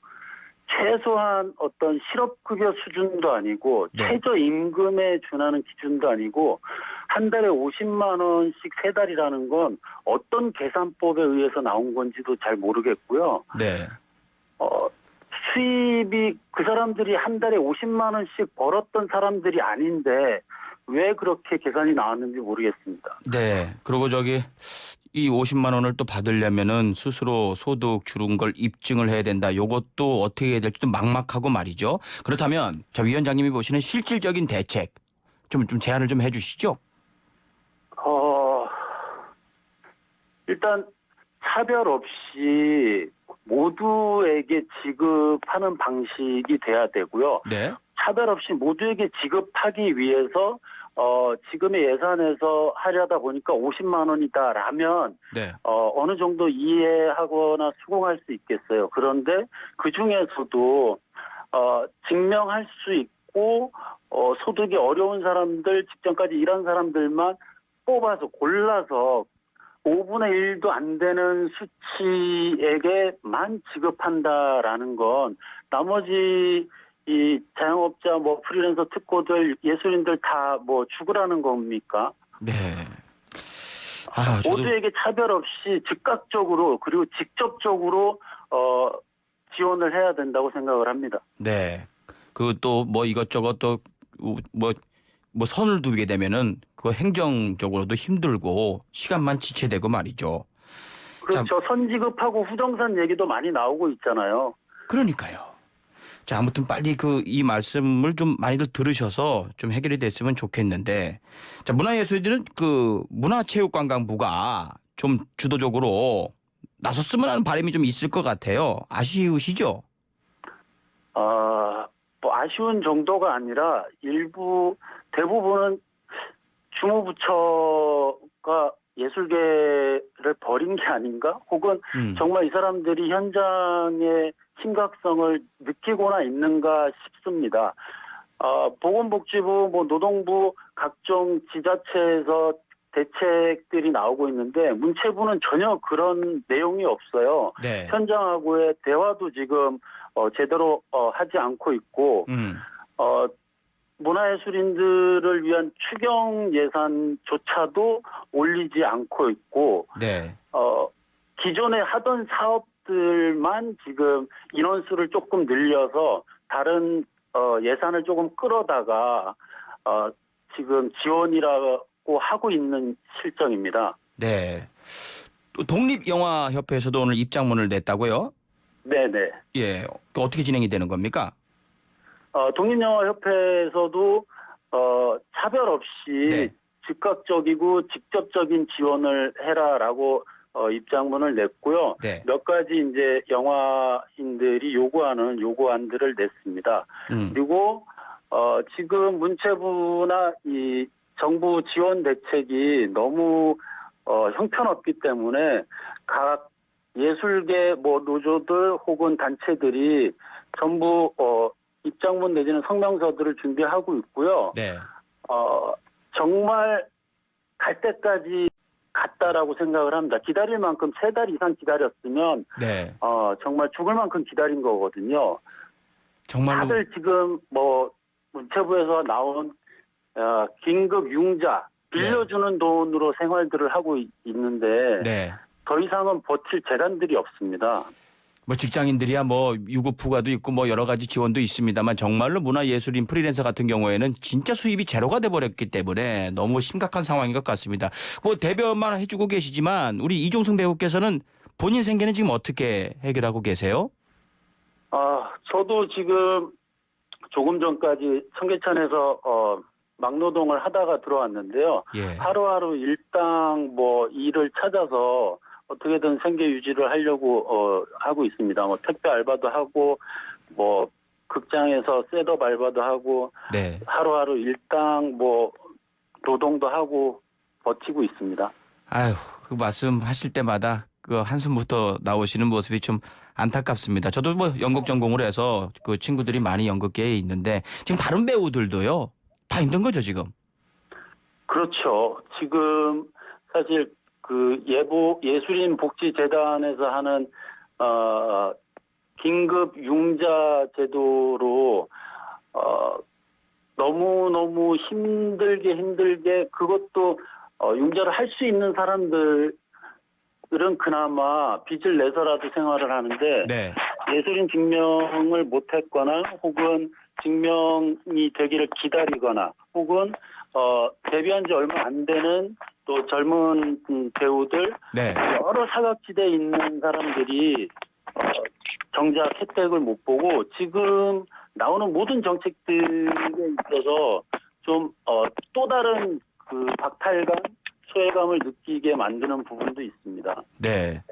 최소한 어떤 실업급여 수준도 아니고 네. 최저임금에 준하는 기준도 아니고 한 달에 50만 원씩 세 달이라는 건 어떤 계산법에 의해서 나온 건지도 잘 모르겠고요. 네. 수입이 그 사람들이 한 달에 50만 원씩 벌었던 사람들이 아닌데 왜 그렇게 계산이 나왔는지 모르겠습니다. 네. 그리고 저기 이 50만 원을 또 받으려면은 스스로 소득 줄은 걸 입증을 해야 된다. 요것도 어떻게 해야 될지 좀 막막하고 말이죠. 그렇다면 자 위원장님이 보시는 실질적인 대책 좀 제안을 좀 해주시죠. 일단 차별 없이 모두에게 지급하는 방식이 돼야 되고요. 네. 차별 없이 모두에게 지급하기 위해서 지금의 예산에서 하려다 보니까 50만 원이다라면 네. 어느 정도 이해하거나 수긍할 수 있겠어요. 그런데 그 중에서도 증명할 수 있고 소득이 어려운 사람들, 직전까지 일한 사람들만 뽑아서 골라서 5분의 1도 안 되는 수치에게만 지급한다라는 건 나머지 이 자영업자 뭐 프리랜서 특고들 예술인들 다 뭐 죽으라는 겁니까? 네. 저도 모두에게 차별 없이 즉각적으로 그리고 직접적으로 지원을 해야 된다고 생각을 합니다. 네. 그 또 뭐 이것저것 또 뭐 선을 두게 되면은 그 행정적으로도 힘들고 시간만 지체되고 말이죠. 그렇죠. 선지급하고 후정산 얘기도 많이 나오고 있잖아요. 그러니까요. 자, 아무튼 빨리 이 말씀을 좀 많이들 들으셔서 좀 해결이 됐으면 좋겠는데. 자, 문화예술인들은 문화체육관광부가 좀 주도적으로 나섰으면 하는 바람이 좀 있을 것 같아요. 아쉬우시죠? 뭐 아쉬운 정도가 아니라 대부분은 주무부처가 예술계를 버린 게 아닌가? 혹은 정말 이 사람들이 현장의 심각성을 느끼고나 있는가 싶습니다. 보건복지부, 노동부 각종 지자체에서 대책들이 나오고 있는데 문체부는 전혀 그런 내용이 없어요. 네. 현장하고의 대화도 지금 제대로 하지 않고 있고 문화예술인들을 위한 추경 예산조차도 올리지 않고 있고 네. 기존에 하던 사업들만 지금 인원수를 조금 늘려서 다른 예산을 조금 끌어다가 지금 지원이라고 하고 있는 실정입니다. 네. 또 독립영화협회에서도 오늘 입장문을 냈다고요? 네네. 예. 어떻게 진행이 되는 겁니까? 독립영화협회에서도 차별 없이 네. 즉각적이고 직접적인 지원을 해라라고 입장문을 냈고요. 네. 몇 가지 이제 영화인들이 요구하는 요구안들을 냈습니다. 그리고 지금 문체부나 이 정부 지원 대책이 너무 형편없기 때문에 각 예술계 노조들 혹은 단체들이 전부 입장문 내지는 성명서들을 준비하고 있고요. 네. 정말 갈 때까지 갔다라고 생각을 합니다. 기다릴 만큼 3달 이상 기다렸으면 네. 정말 죽을 만큼 기다린 거거든요. 정말로 다들 지금 문체부에서 나온 긴급 융자 빌려주는 돈으로 생활들을 하고 있는데 네. 더 이상은 버틸 재간들이 없습니다. 뭐 직장인들이야 뭐 유급휴가도 있고 뭐 여러 가지 지원도 있습니다만 정말로 문화예술인 프리랜서 같은 경우에는 진짜 수입이 제로가 돼버렸기 때문에 너무 심각한 상황인 것 같습니다. 뭐 대변만 해주고 계시지만 우리 이종승 배우께서는 본인 생계는 지금 어떻게 해결하고 계세요? 저도 지금 조금 전까지 청계천에서 막노동을 하다가 들어왔는데요. 예. 하루하루 일당 뭐 일을 찾아서 어떻게든 생계 유지를 하려고 하고 있습니다. 뭐 택배 알바도 하고 뭐 극장에서 셋업 알바도 하고 네. 하루하루 일당 뭐 노동도 하고 버티고 있습니다. 아유, 그 말씀하실 때마다 그 한숨부터 나오시는 모습이 좀 안타깝습니다. 저도 뭐 연극 전공을 해서 그 친구들이 많이 연극계에 있는데 지금 다른 배우들도요. 다 힘든 거죠, 지금. 그렇죠. 지금 사실 그 예술인 복지재단에서 하는 긴급 융자 제도로 너무 힘들게 그것도 융자를 할 수 있는 사람들은 그나마 빚을 내서라도 생활을 하는데 네. 예술인 증명을 못했거나 혹은 증명이 되기를 기다리거나 혹은 데뷔한 지 얼마 안 되는 또 젊은 배우들 네. 여러 사각지대에 있는 사람들이 정작 혜택을 못 보고 지금 나오는 모든 정책들에 있어서 좀 또 다른 그 박탈감, 소외감을 느끼게 만드는 부분도 있습니다. 네.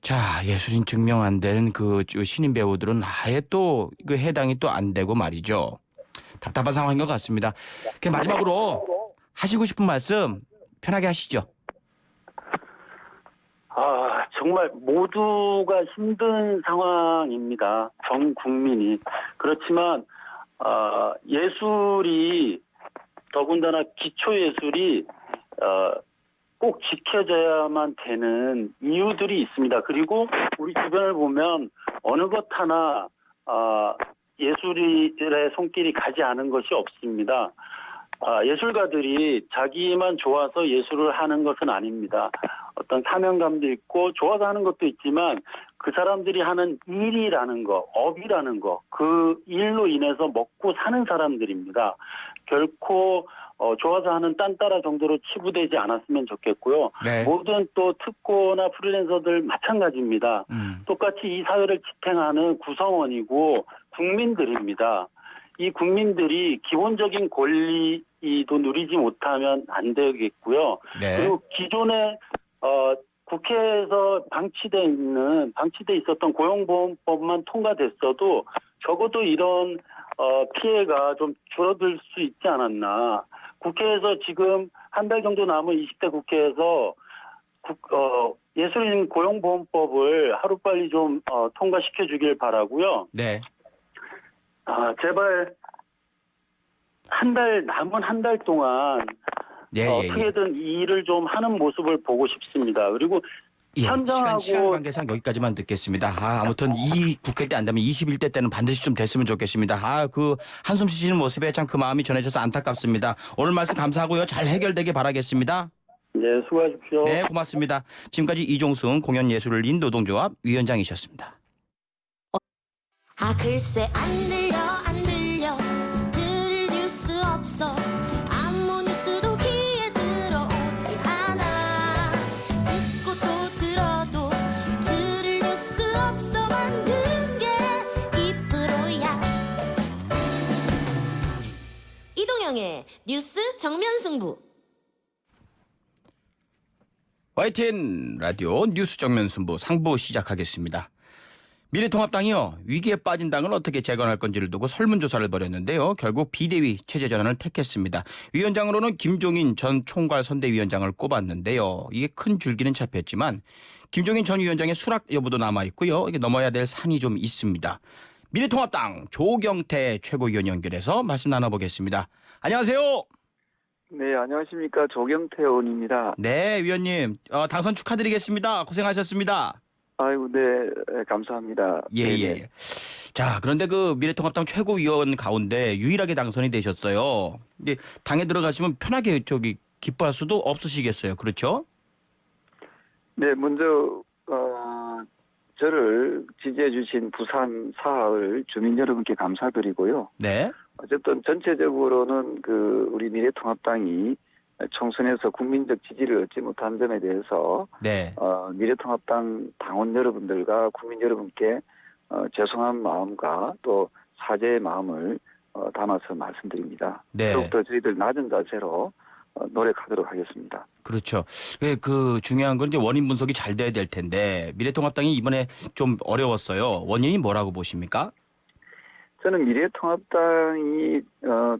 자, 예술인 증명 안 되는 그 신인 배우들은 아예 또 그 해당이 또 안 되고 말이죠. 답답한 상황인 것 같습니다. 그럼 마지막으로 하시고 싶은 말씀 편하게 하시죠. 정말 모두가 힘든 상황입니다. 전 국민이. 그렇지만 예술이 더군다나 기초예술이 꼭 지켜져야만 되는 이유들이 있습니다. 그리고 우리 주변을 보면 어느 것 하나 예술의 손길이 가지 않은 것이 없습니다. 예술가들이 자기만 좋아서 예술을 하는 것은 아닙니다. 어떤 사명감도 있고 좋아서 하는 것도 있지만 그 사람들이 하는 일이라는 거, 업이라는 거, 그 일로 인해서 먹고 사는 사람들입니다. 결코 좋아서 하는 딴따라 정도로 치부되지 않았으면 좋겠고요. 네. 모든 또 특고나 프리랜서들 마찬가지입니다. 똑같이 이 사회를 지탱하는 구성원이고 국민들입니다. 이 국민들이 기본적인 권리도 누리지 못하면 안 되겠고요. 네. 그리고 기존에 국회에서 방치돼 있었던 고용보험법만 통과됐어도 적어도 이런 피해가 좀 줄어들 수 있지 않았나. 국회에서 지금 한 달 정도 남은 20대 국회에서 예술인 고용보험법을 하루빨리 좀 통과시켜 주길 바라고요. 네. 제발 남은 한 달 동안 어떻게든 이 일을 좀 하는 모습을 보고 싶습니다. 그리고 시간 현장하고 관계상 여기까지만 듣겠습니다. 아무튼 이 국회 때 안 되면 21대 때는 반드시 좀 됐으면 좋겠습니다. 그 한숨 쉬시는 모습에 참 그 마음이 전해져서 안타깝습니다. 오늘 말씀 감사하고요. 잘 해결되길 바라겠습니다. 네, 수고하십시오. 네, 고맙습니다. 지금까지 이종승 공연예술인 노동조합 위원장이셨습니다. 글쎄 안 들려 들을 뉴스 없어 아무 뉴스도 귀에 들어오지 않아 듣고 또 들어도 들을 뉴스 없어 만든 게 이프로야 이동영의 뉴스 정면승부 YTN 라디오 뉴스 정면 승부 상부 시작하겠습니다. 미래통합당이요. 위기에 빠진 당을 어떻게 재건할 건지를 두고 설문조사를 벌였는데요. 결국 비대위 체제 전환을 택했습니다. 위원장으로는 김종인 전 총괄 선대위원장을 꼽았는데요. 이게 큰 줄기는 잡혔지만 김종인 전 위원장의 수락 여부도 남아있고요. 이게 넘어야 될 산이 좀 있습니다. 미래통합당 조경태 최고위원 연결해서 말씀 나눠보겠습니다. 안녕하세요. 네, 안녕하십니까. 조경태 의원입니다. 네, 위원님. 당선 축하드리겠습니다. 고생하셨습니다. 아이고, 네, 감사합니다. 예. 자, 그런데 그 미래통합당 최고위원 가운데 유일하게 당선이 되셨어요. 근데 당에 들어가시면 편하게 기뻐할 수도 없으시겠어요. 그렇죠? 네, 먼저 저를 지지해 주신 부산 사하을 주민 여러분께 감사드리고요. 네. 어쨌든 전체적으로는 우리 미래통합당이 총선에서 국민적 지지를 얻지 못한 점에 대해서 네. 미래통합당 당원 여러분들과 국민 여러분께 죄송한 마음과 또 사죄의 마음을 담아서 말씀드립니다. 네. 더욱더 저희들 낮은 자세로 노력하도록 하겠습니다. 그렇죠. 그 중요한 건 이제 원인 분석이 잘 돼야 될 텐데 미래통합당이 이번에 좀 어려웠어요. 원인이 뭐라고 보십니까? 저는 미래통합당이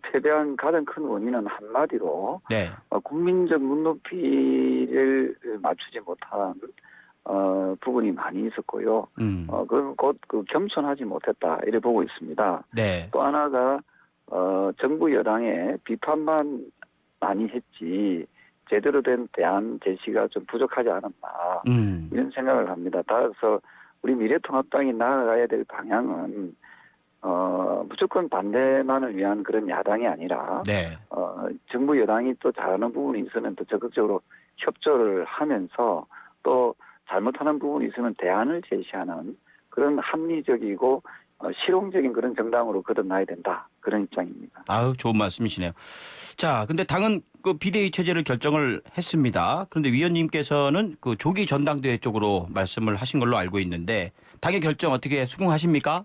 패배한 가장 큰 원인은 한마디로 네. 국민적 눈높이를 맞추지 못한 부분이 많이 있었고요. 그건 곧 겸손하지 못했다 이래 보고 있습니다. 네. 또 하나가 정부 여당의 비판만 많이 했지 제대로 된 대안 제시가 좀 부족하지 않았나 이런 생각을 합니다. 따라서 우리 미래통합당이 나아가야 될 방향은 무조건 반대만을 위한 그런 야당이 아니라 네. 정부 여당이 또 잘하는 부분이 있으면 또 적극적으로 협조를 하면서 또 잘못하는 부분이 있으면 대안을 제시하는 그런 합리적이고 실용적인 그런 정당으로 거듭나야 된다. 그런 입장입니다. 아유, 좋은 말씀이시네요. 자, 근데 당은 그 비대위 체제를 결정을 했습니다. 그런데 위원님께서는 그 조기 전당대회 쪽으로 말씀을 하신 걸로 알고 있는데 당의 결정 어떻게 수긍하십니까?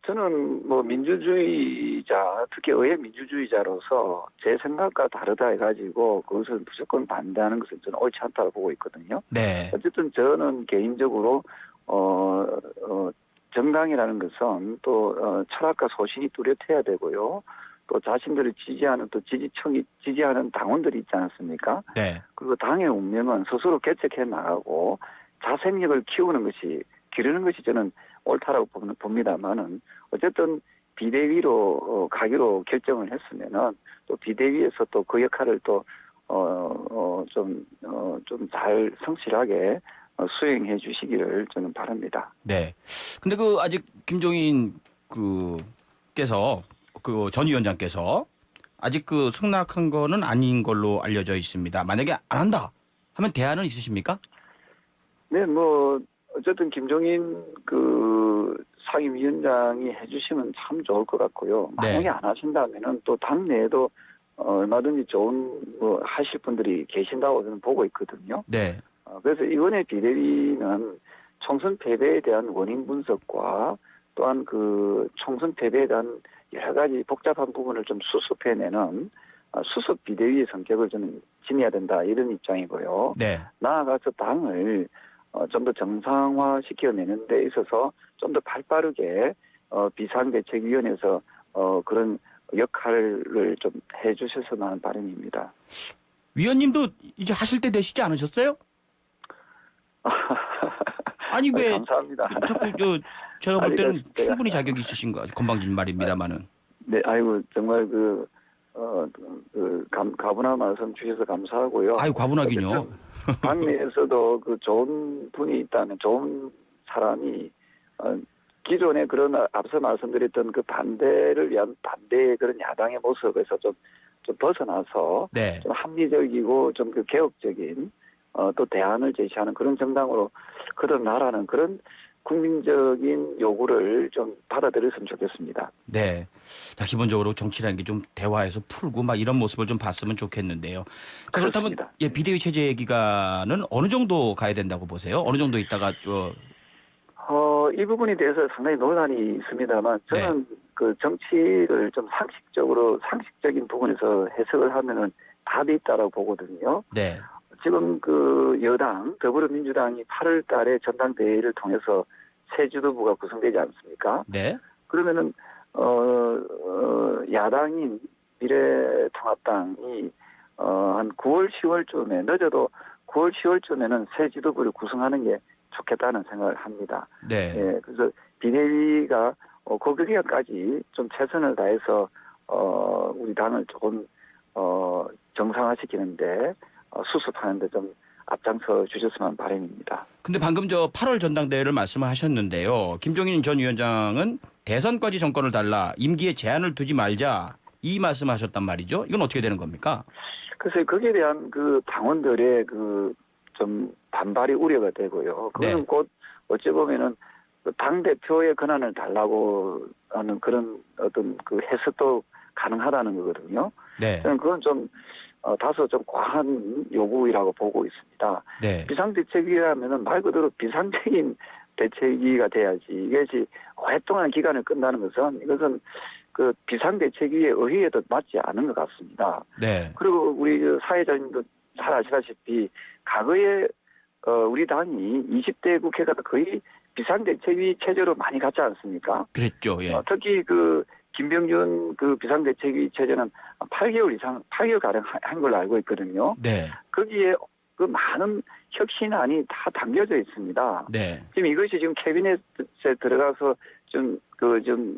저는 뭐 민주주의자, 특히 의회 민주주의자로서 제 생각과 다르다 해가지고 그것을 무조건 반대하는 것은 저는 옳지 않다고 보고 있거든요. 네. 어쨌든 저는 개인적으로 정당이라는 것은 또 철학과 소신이 뚜렷해야 되고요. 또 자신들을 지지하는 또 지지하는 당원들이 있지 않습니까? 네. 그리고 당의 운명은 스스로 개척해 나가고 자생력을 기르는 것이 저는 옳다라고 봅니다만은 어쨌든 비대위로 가기로 결정을 했으면은 또 비대위에서 또 그 역할을 또 좀 잘 성실하게 수행해 주시기를 저는 바랍니다. 네. 근데 그 아직 김종인 께서 그 전 위원장께서 아직 그 승낙한 거는 아닌 걸로 알려져 있습니다. 만약에 안 한다 하면 대안은 있으십니까? 네, 뭐 어쨌든 김종인 상임위원장이 해주시면 참 좋을 것 같고요. 만약에 네. 안 하신다면은 또 당내에도 얼마든지 좋은 하실 분들이 계신다고 저는 보고 있거든요. 네. 그래서 이번에 비대위는 총선 패배에 대한 원인 분석과 또한 그 총선 패배에 대한 여러 가지 복잡한 부분을 좀 수습해내는 수습 비대위의 성격을 저는 지녀야 된다 이런 입장이고요. 네. 나아가서 당을 좀 더 정상화 시켜내는 데 있어서 좀 더 발빠르게 비상대책위원회에서 그런 역할을 좀 해주셨으면 하는 바람입니다. 위원님도 이제 하실 때 되시지 않으셨어요? 아니 왜 감사합니다. 자꾸 제가 볼 때는 제가- 충분히 자격이 있으신 거 건방진 말입니다만은. 네, 아이고 정말 가분한 말씀 주셔서 감사하고요. 아유 과분하긴요. 당내에서도 좋은 분이 있다면 좋은 사람이 기존에 그런 앞서 말씀드렸던 그 반대를 위한 반대의 그런 야당의 모습에서 좀 벗어나서 네. 좀 합리적이고 좀 개혁적인 또 대안을 제시하는 그런 정당으로 거듭나라는 그런 국민적인 요구를 좀 받아들였으면 좋겠습니다. 네. 자, 기본적으로 정치라는 게 좀 대화해서 풀고 막 이런 모습을 좀 봤으면 좋겠는데요. 자, 그렇다면 그렇습니다. 비대위 체제 기간은 어느 정도 가야 된다고 보세요? 어느 정도 있다가 이 부분에 대해서 상당히 논란이 있습니다만 저는 그 정치를 좀 상식적인 부분에서 해석을 하면은 답이 있다라고 보거든요. 네. 지금 그 여당 더불어민주당이 8월 달에 전당대회를 통해서 새 지도부가 구성되지 않습니까? 네. 그러면은 야당인 미래통합당이 한 9월 10월쯤에 늦어도 9월 10월쯤에는 새 지도부를 구성하는 게 좋겠다는 생각을 합니다. 네. 예, 그래서 비대위가 그 기간까지 좀 최선을 다해서 우리 당을 조금 정상화시키는데 수습하는데 좀 앞장서 주셨으면 바람입니다. 근데 방금 8월 전당대회를 말씀을 하셨는데요. 김종인 전 위원장은 대선까지 정권을 달라 임기에 제한을 두지 말자 이 말씀하셨단 말이죠. 이건 어떻게 되는 겁니까? 글쎄 거기에 대한 그 당원들의 좀 반발이 우려가 되고요. 그거는 네. 곧 어찌 보면은 당 대표의 권한을 달라고 하는 그런 어떤 그 해석도 가능하다는 거거든요. 네. 저는 그건 좀 다소 좀 과한 요구이라고 보고 있습니다. 네. 비상대책위라면은 말 그대로 비상적인 대책위가 돼야지. 이것이 오랫동안 기간을 끈다는 것은 이것은 그 비상대책위의 의의에도 맞지 않은 것 같습니다. 네. 그리고 우리 사회자님도 잘 아시다시피 과거에 우리 당이 20대 국회가 거의 비상대책위 체제로 많이 갔지 않습니까? 그랬죠. 예. 특히 그 김병준 그 비상대책위 체제는 8개월가량 한 걸로 알고 있거든요. 네. 거기에 그 많은 혁신안이 다 담겨져 있습니다. 네. 지금 이것이 지금 캐비넷에 들어가서 좀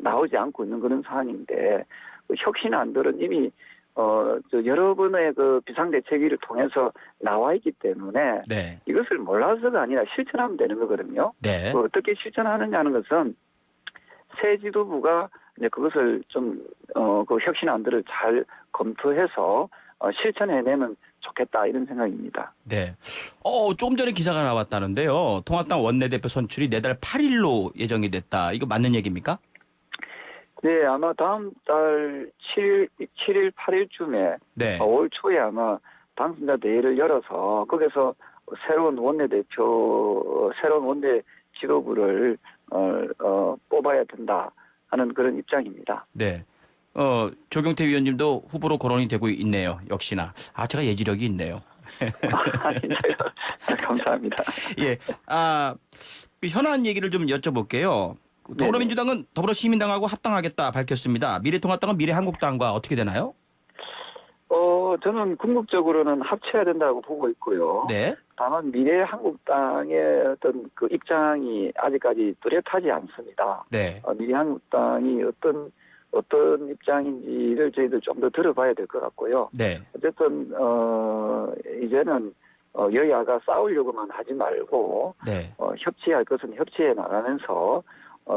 나오지 않고 있는 그런 사안인데 그 혁신안들은 이미 여러 번의 그 비상대책위를 통해서 나와 있기 때문에 네. 이것을 몰라서가 아니라 실천하면 되는 거거든요. 네. 어떻게 실천하느냐는 것은 새 지도부가 이제 그것을 좀 그 혁신안들을 잘 검토해서 실천해내면 좋겠다 이런 생각입니다. 네. 조금 전에 기사가 나왔다는데요. 통합당 원내대표 선출이 내달 8일로 예정이 됐다. 이거 맞는 얘기입니까? 네, 아마 다음 달 7일, 8일쯤에 네. 5월 초에 아마 당선자 대회를 열어서 거기서 새로운 원내 지도부를 뽑아야 된다 하는 그런 입장입니다. 네. 조경태 위원님도 후보로 거론이 되고 있네요. 역시나. 제가 예지력이 있네요. 아니요. 감사합니다. 예. 현안 얘기를 좀 여쭤볼게요. 더불어민주당은 더불어시민당하고 합당하겠다 밝혔습니다. 미래통합당은 미래한국당과 어떻게 되나요? 저는 궁극적으로는 합쳐야 된다고 보고 있고요. 네. 다만 미래한국당의 어떤 그 입장이 아직까지 뚜렷하지 않습니다. 네. 미래한국당이 어떤 입장인지를 저희들 좀 더 들어봐야 될 것 같고요. 네. 어쨌든 이제는 여야가 싸우려고만 하지 말고 네. 협치할 것은 협치해 나가면서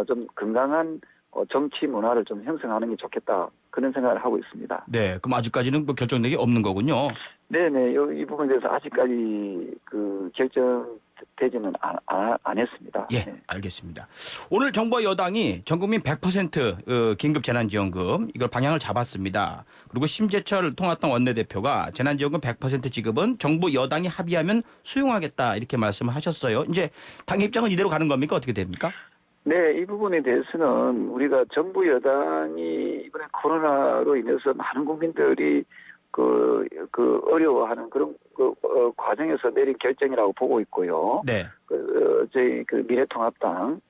좀 건강한 정치 문화를 좀 형성하는 게 좋겠다 그런 생각을 하고 있습니다. 네. 그럼 아직까지는 뭐 결정력이 없는 거군요. 네네. 이 부분에 대해서 아직까지 그 결정되지는 안 했습니다. 예, 네. 알겠습니다. 오늘 정부와 여당이 전국민 100% 긴급 재난지원금 이걸 방향을 잡았습니다. 그리고 심재철 통합당 원내대표가 재난지원금 100% 지급은 정부 여당이 합의하면 수용하겠다 이렇게 말씀을 하셨어요. 이제 당의 입장은 이대로 가는 겁니까? 어떻게 됩니까? 네, 이 부분에 대해서는 우리가 정부 여당이 이번에 코로나로 인해서 많은 국민들이 그 어려워하는 그런 과정에서 내린 결정이라고 보고 있고요. 네. 저희 미래통합당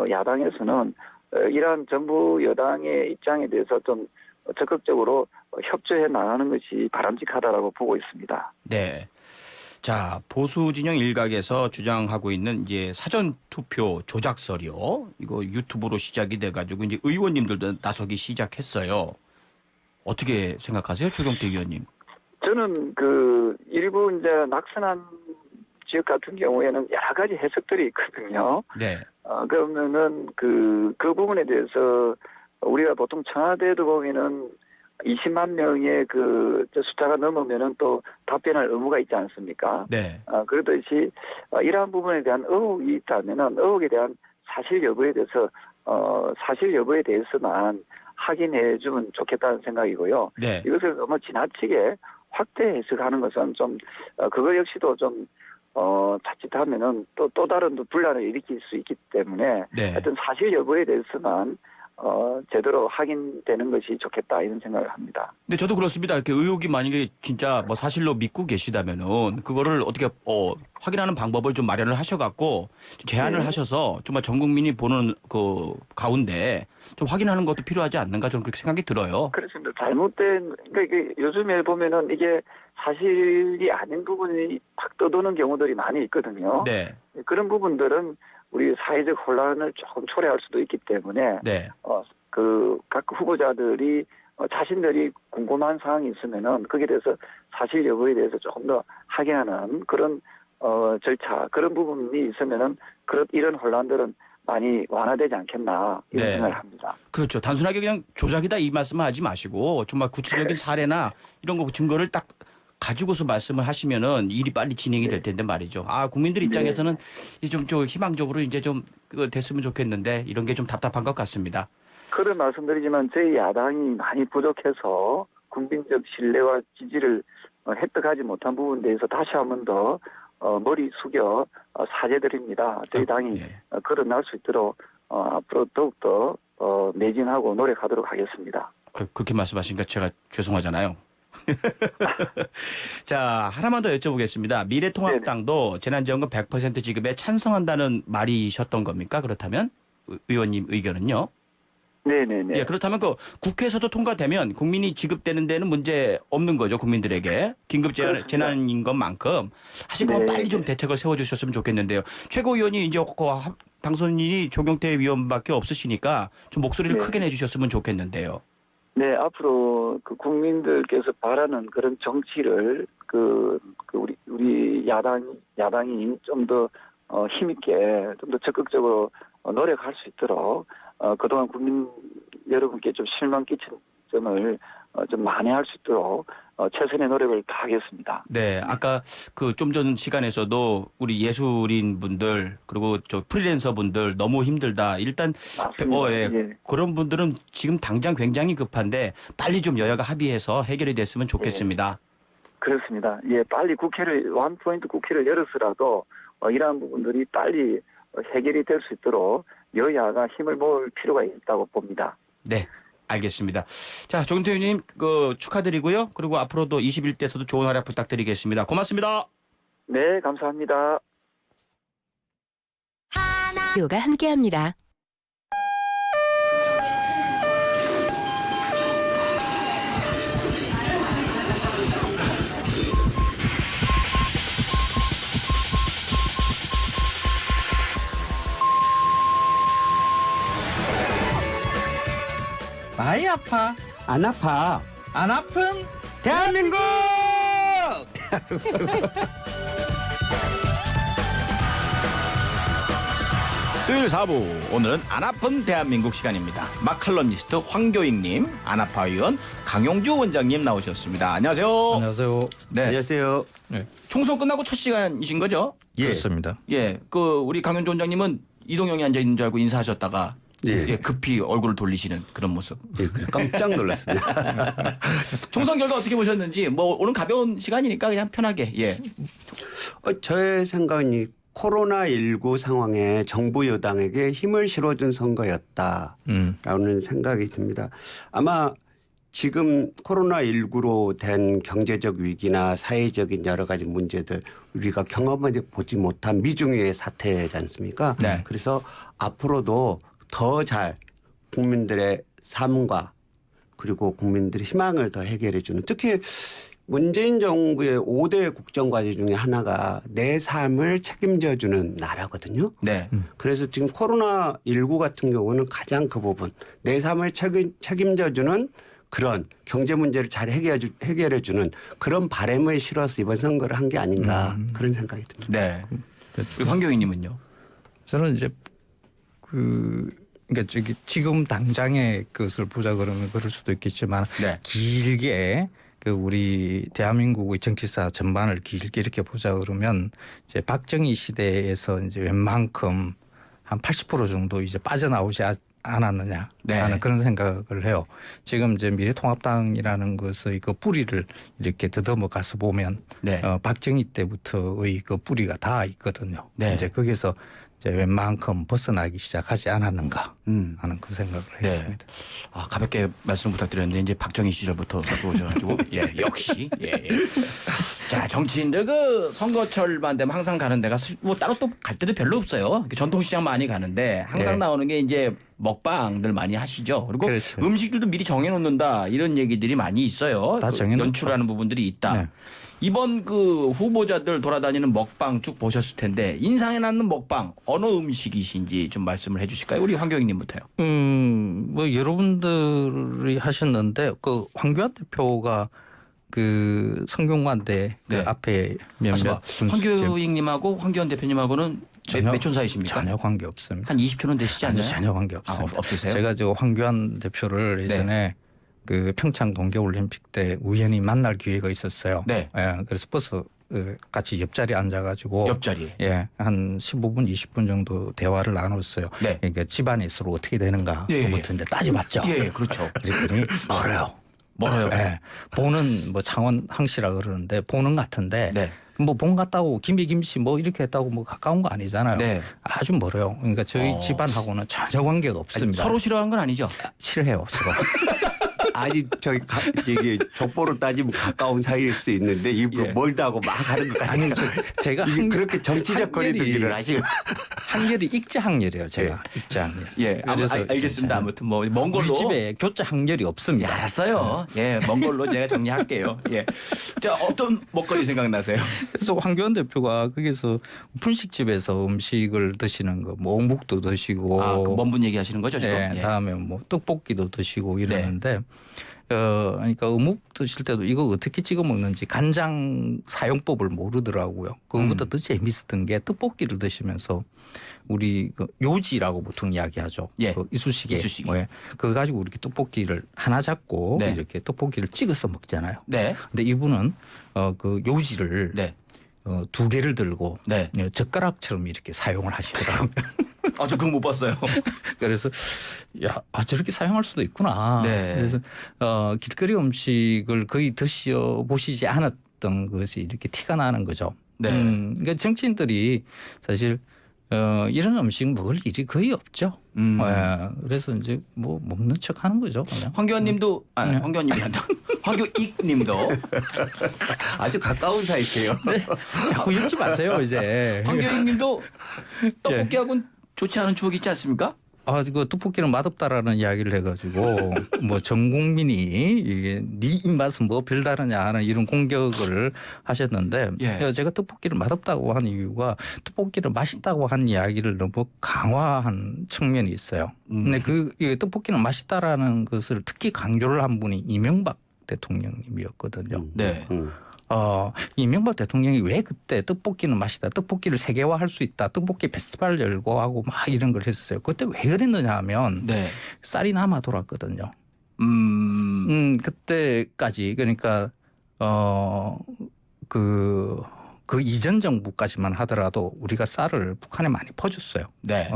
야당에서는 이러한 정부 여당의 입장에 대해서 좀 적극적으로 협조해 나가는 것이 바람직하다라고 보고 있습니다. 네. 자, 보수 진영 일각에서 주장하고 있는 이제 사전 투표 조작설이요. 이거 유튜브로 시작이 돼가지고 이제 의원님들도 나서기 시작했어요. 어떻게 생각하세요, 조경태 위원님? 저는 일부 이제 낙선한 지역 같은 경우에는 여러 가지 해석들이 있거든요. 네. 그러면은 그 부분에 대해서 우리가 보통 청와대도 보면은 20만 명의 숫자가 넘으면은 또 답변할 의무가 있지 않습니까? 네. 그렇듯이 이러한 부분에 대한 의혹이 있다면은 의혹에 대한 사실 여부에 대해서만 확인해 주면 좋겠다는 생각이고요. 네. 이것을 너무 지나치게 확대 해석하는 것은 좀 그거 역시도 좀 자칫하면은 또 다른 분란을 일으킬 수 있기 때문에 네. 하여튼 사실 여부에 대해서만 제대로 확인되는 것이 좋겠다 이런 생각을 합니다. 근데 저도 그렇습니다. 이렇게 의혹이 만약에 진짜 뭐 사실로 믿고 계시다면은 그거를 어떻게 확인하는 방법을 좀 마련을 하셔갖고 제안을 네. 하셔서 정말 전 국민이 보는 그 가운데 좀 확인하는 것도 필요하지 않는가 저는 그렇게 생각이 들어요. 그렇습니다. 잘못된 그러니까 이게 요즘에 보면은 이게 사실이 아닌 부분이 팍 떠도는 경우들이 많이 있거든요. 네. 그런 부분들은 우리 사회적 혼란을 조금 초래할 수도 있기 때문에 네. 각 후보자들이 자신들이 궁금한 사항이 있으면은 거기에 대해서 사실 여부에 대해서 조금 더 확인하는 그런 절차 그런 부분이 있으면은 이런 혼란들은 많이 완화되지 않겠나 이런 네. 생각을 합니다. 그렇죠. 단순하게 그냥 조작이다 이 말씀을 하지 마시고 정말 구체적인 사례나 이런 거 증거를 딱 가지고서 말씀을 하시면은 일이 빨리 진행이 될 텐데 말이죠. 아, 국민들 입장에서는 좀 희망적으로 이제 좀 그거 됐으면 좋겠는데 이런 게 좀 답답한 것 같습니다. 그런 말씀드리지만 저희 야당이 많이 부족해서 국민적 신뢰와 지지를 획득하지 못한 부분에 대해서 다시 한 번 더 머리 숙여 사죄드립니다. 저희 당이 걸어날 수 있도록 앞으로 더욱더 매진하고 노력하도록 하겠습니다. 그렇게 말씀하시니까 제가 죄송하잖아요. 자, 하나만 더 여쭤보겠습니다. 미래통합당도 재난지원금 100% 지급에 찬성한다는 말이셨던 겁니까? 그렇다면 의원님 의견은요? 네네네. 예, 그렇다면 그 국회에서도 통과되면 국민이 지급되는 데는 문제 없는 거죠, 국민들에게. 긴급 재난인 것만큼 하실 거면 빨리 좀 대책을 세워주셨으면 좋겠는데요. 최고위원이 이제 당선인이 조경태 위원밖에 없으시니까 좀 목소리를 크게 내주셨으면 좋겠는데요. 네, 앞으로 그 국민들께서 바라는 그런 정치를 우리 야당이 좀 더 힘있게 좀 더 적극적으로 노력할 수 있도록 그동안 국민 여러분께 좀 실망 끼친 점을 좀 만회할 수 있도록 최선의 노력을 다하겠습니다. 네, 아까 그 좀 전 시간에서도 우리 예술인 분들 그리고 저 프리랜서 분들 너무 힘들다. 일단 그런 분들은 지금 당장 굉장히 급한데 빨리 좀 여야가 합의해서 해결이 됐으면 좋겠습니다. 그렇습니다. 예, 빨리 원포인트 국회를 열어서라도 이러한 부분들이 빨리 해결이 될 수 있도록 여야가 힘을 모을 필요가 있다고 봅니다. 네, 알겠습니다. 자, 조경태 의원님 축하드리고요. 그리고 앞으로도 21대에서도 좋은 활약 부탁드리겠습니다. 고맙습니다. 네, 감사합니다. 요가 함께합니다. 많이 아파. 안 아파. 안 아픈 대한민국! 수요일 4부 오늘은 안 아픈 대한민국 시간입니다. 마칼럼니스트 황교익님, 안아파 의원 강용주 원장님 나오셨습니다. 안녕하세요. 안녕하세요. 네. 안녕하세요. 총선 끝나고 첫 시간이신 거죠? 그렇습니다. 예, 우리 강용주 원장님은 이동영이 앉아 있는 줄 알고 인사하셨다가 급히 얼굴을 돌리시는 그런 모습. 깜짝 놀랐습니다. 총선 결과 어떻게 보셨는지 오늘 가벼운 시간이니까 그냥 편하게. 예. 저의 생각은 코로나19 상황에 정부 여당에게 힘을 실어준 선거였다라는 생각이 듭니다. 아마 지금 코로나19로 된 경제적 위기나 사회적인 여러 가지 문제들 우리가 경험하지 보지 못한 미중의 사태지 않습니까? 네. 그래서 앞으로도 더 잘 국민들의 삶과 그리고 국민들의 희망을 더 해결해 주는, 특히 문재인 정부의 5대 국정과제 중에 하나가 내 삶을 책임져 주는 나라거든요. 네. 그래서 지금 코로나19 같은 경우는 가장 그 부분, 내 삶을 책임져 주는 그런 경제 문제를 잘 해결해 주는 그런 바람을 실어서 이번 선거를 한 게 아닌가 그런 생각이 듭니다. 네. 우리 황교익님은요? 저는 이제 그러니까 지금 당장의 것을 보자 그러면 그럴 수도 있겠지만 길게 우리 대한민국의 정치사 전반을 길게 이렇게 보자 그러면 이제 박정희 시대에서 이제 웬만큼 한 80% 정도 이제 빠져나오지 않았느냐 하는 그런 생각을 해요. 지금 이제 미래통합당이라는 것의 그 뿌리를 이렇게 더듬어 가서 보면 박정희 때부터의 그 뿌리가 다 있거든요. 이제 거기서 이제 웬만큼 벗어나기 시작하지 않았는가 하는 그 생각을 했습니다. 아, 가볍게 말씀 부탁드렸는데 이제 박정희 시절부터 갖고 오셔가지고 역시 자, 정치인들 그 선거철만 되면 항상 가는 데가 뭐 따로 또 갈 데도 별로 없어요. 전통시장 많이 가는데 항상 나오는 게 이제 먹방들 많이 하시죠. 그리고 음식들도 미리 정해놓는다 이런 얘기들이 많이 있어요. 다 연출하는 부분들이 있다. 이번 그 후보자들 돌아다니는 먹방 쭉 보셨을 텐데 인상에 남는 먹방 어느 음식이신지 좀 말씀을 해주실까요? 우리 황교익님부터요. 뭐 여러분들이 하셨는데 그 황교안 대표가 그 성균관대 그 앞에 몇몇 황교익님하고 황교안 대표님하고는 몇촌 사이십니까? 전혀 관계 없습니다. 한 20초는 되시지 않나요? 전혀 관계 없습니다. 없으세요? 제가 저 황교안 대표를 예전에 그 평창 동계올림픽 때 우연히 만날 기회가 있었어요. 네. 예, 그래서 버스 같이 옆자리에 앉아가지고 옆자리에. 예, 한 15분, 20분 정도 대화를 나눴어요. 네. 그러니까 집안의 수로 어떻게 되는가 예, 부터 이제 따져봤죠. 예, 그렇죠. 그랬더니 멀어요. 멀어요. 예, 보는 뭐 창원 항시라 그러는데 보는 같은데 네. 뭐 본 같다고 김씨 뭐 이렇게 했다고 뭐 가까운 거 아니잖아요. 네. 아주 멀어요. 그러니까 저희 집안하고는 전혀 관계가 없습니다. 서로 싫어하는 건 아니죠? 싫어해요, 서로. 아직 이게 족보로 따지면 가까운 사이일 수 있는데 일부러 예. 멀다고 막 하는 것 같아요. 아니, 제가 그렇게 정치적 거리두기를 하시고. 한결이 익자 항렬이에요, 제가. 익자 항렬. 예, 그래서 알겠습니다. 아무튼 뭐 먼 걸로. 우리 집에 교자 항렬이 없습니다. 알았어요. 예, 먼 걸로 제가 정리할게요. 예. 자, 어떤 먹거리 생각나세요? 그래서 황교안 대표가 거기서 분식집에서 음식을 드시는 거, 뭐 어묵도 드시고, 아, 그 먼 분 얘기하시는 거죠, 지금? 예, 예. 다음에 뭐 떡볶이도 드시고 이러는데, 그러니까 어묵 드실 때도 이거 어떻게 찍어 먹는지 간장 사용법을 모르더라고요. 그거보다 더 재밌었던 게 떡볶이를 드시면서 우리 그 요지라고 보통 이야기하죠. 예. 그 이쑤시개. 이쑤시개. 뭐 예. 그거 가지고 이렇게 떡볶이를 하나 잡고 네. 이렇게 떡볶이를 찍어서 먹잖아요. 네. 근데 이분은 그 요지를 네. 두 개를 들고 네. 젓가락처럼 이렇게 사용을 하시더라고요. 아, 저 그거 못 봤어요. 그래서 야, 저렇게 사용할 수도 있구나. 네. 그래서 길거리 음식을 거의 드셔보시지 않았던 것이 이렇게 티가 나는 거죠. 네. 그러니까 정치인들이 사실 이런 음식 먹을 일이 거의 없죠. 예, 그래서 이제 뭐 먹는 척 하는 거죠. 그냥. 황교안 님도, 네. 황교안 님이 한다. 황교익 님도. 아주 가까운 사이세요. 자꾸 읽지 마세요, 이제. 황교익 님도 떡볶이하고는 좋지 않은 추억이 있지 않습니까? 그 떡볶이는 맛없다라는 이야기를 해가지고 뭐 전 국민이 이게 네 입맛은 뭐 별다르냐 하는 이런 공격을 하셨는데 예. 제가 떡볶이를 맛없다고 한 이유가 떡볶이를 맛있다고 한 이야기를 너무 강화한 측면이 있어요. 근데 이 떡볶이는 맛있다라는 것을 특히 강조를 한 분이 이명박 대통령님이었거든요. 네. 이명박 대통령이 왜 그때 떡볶이는 맛이다, 떡볶이를 세계화할 수 있다, 떡볶이 페스티벌 열고 하고 막 이런 걸 했어요. 그때 왜 그랬느냐 하면 네. 쌀이 남아 돌았거든요. 그때까지 그러니까 그 이전 정부까지만 하더라도 우리가 쌀을 북한에 많이 퍼줬어요. 네.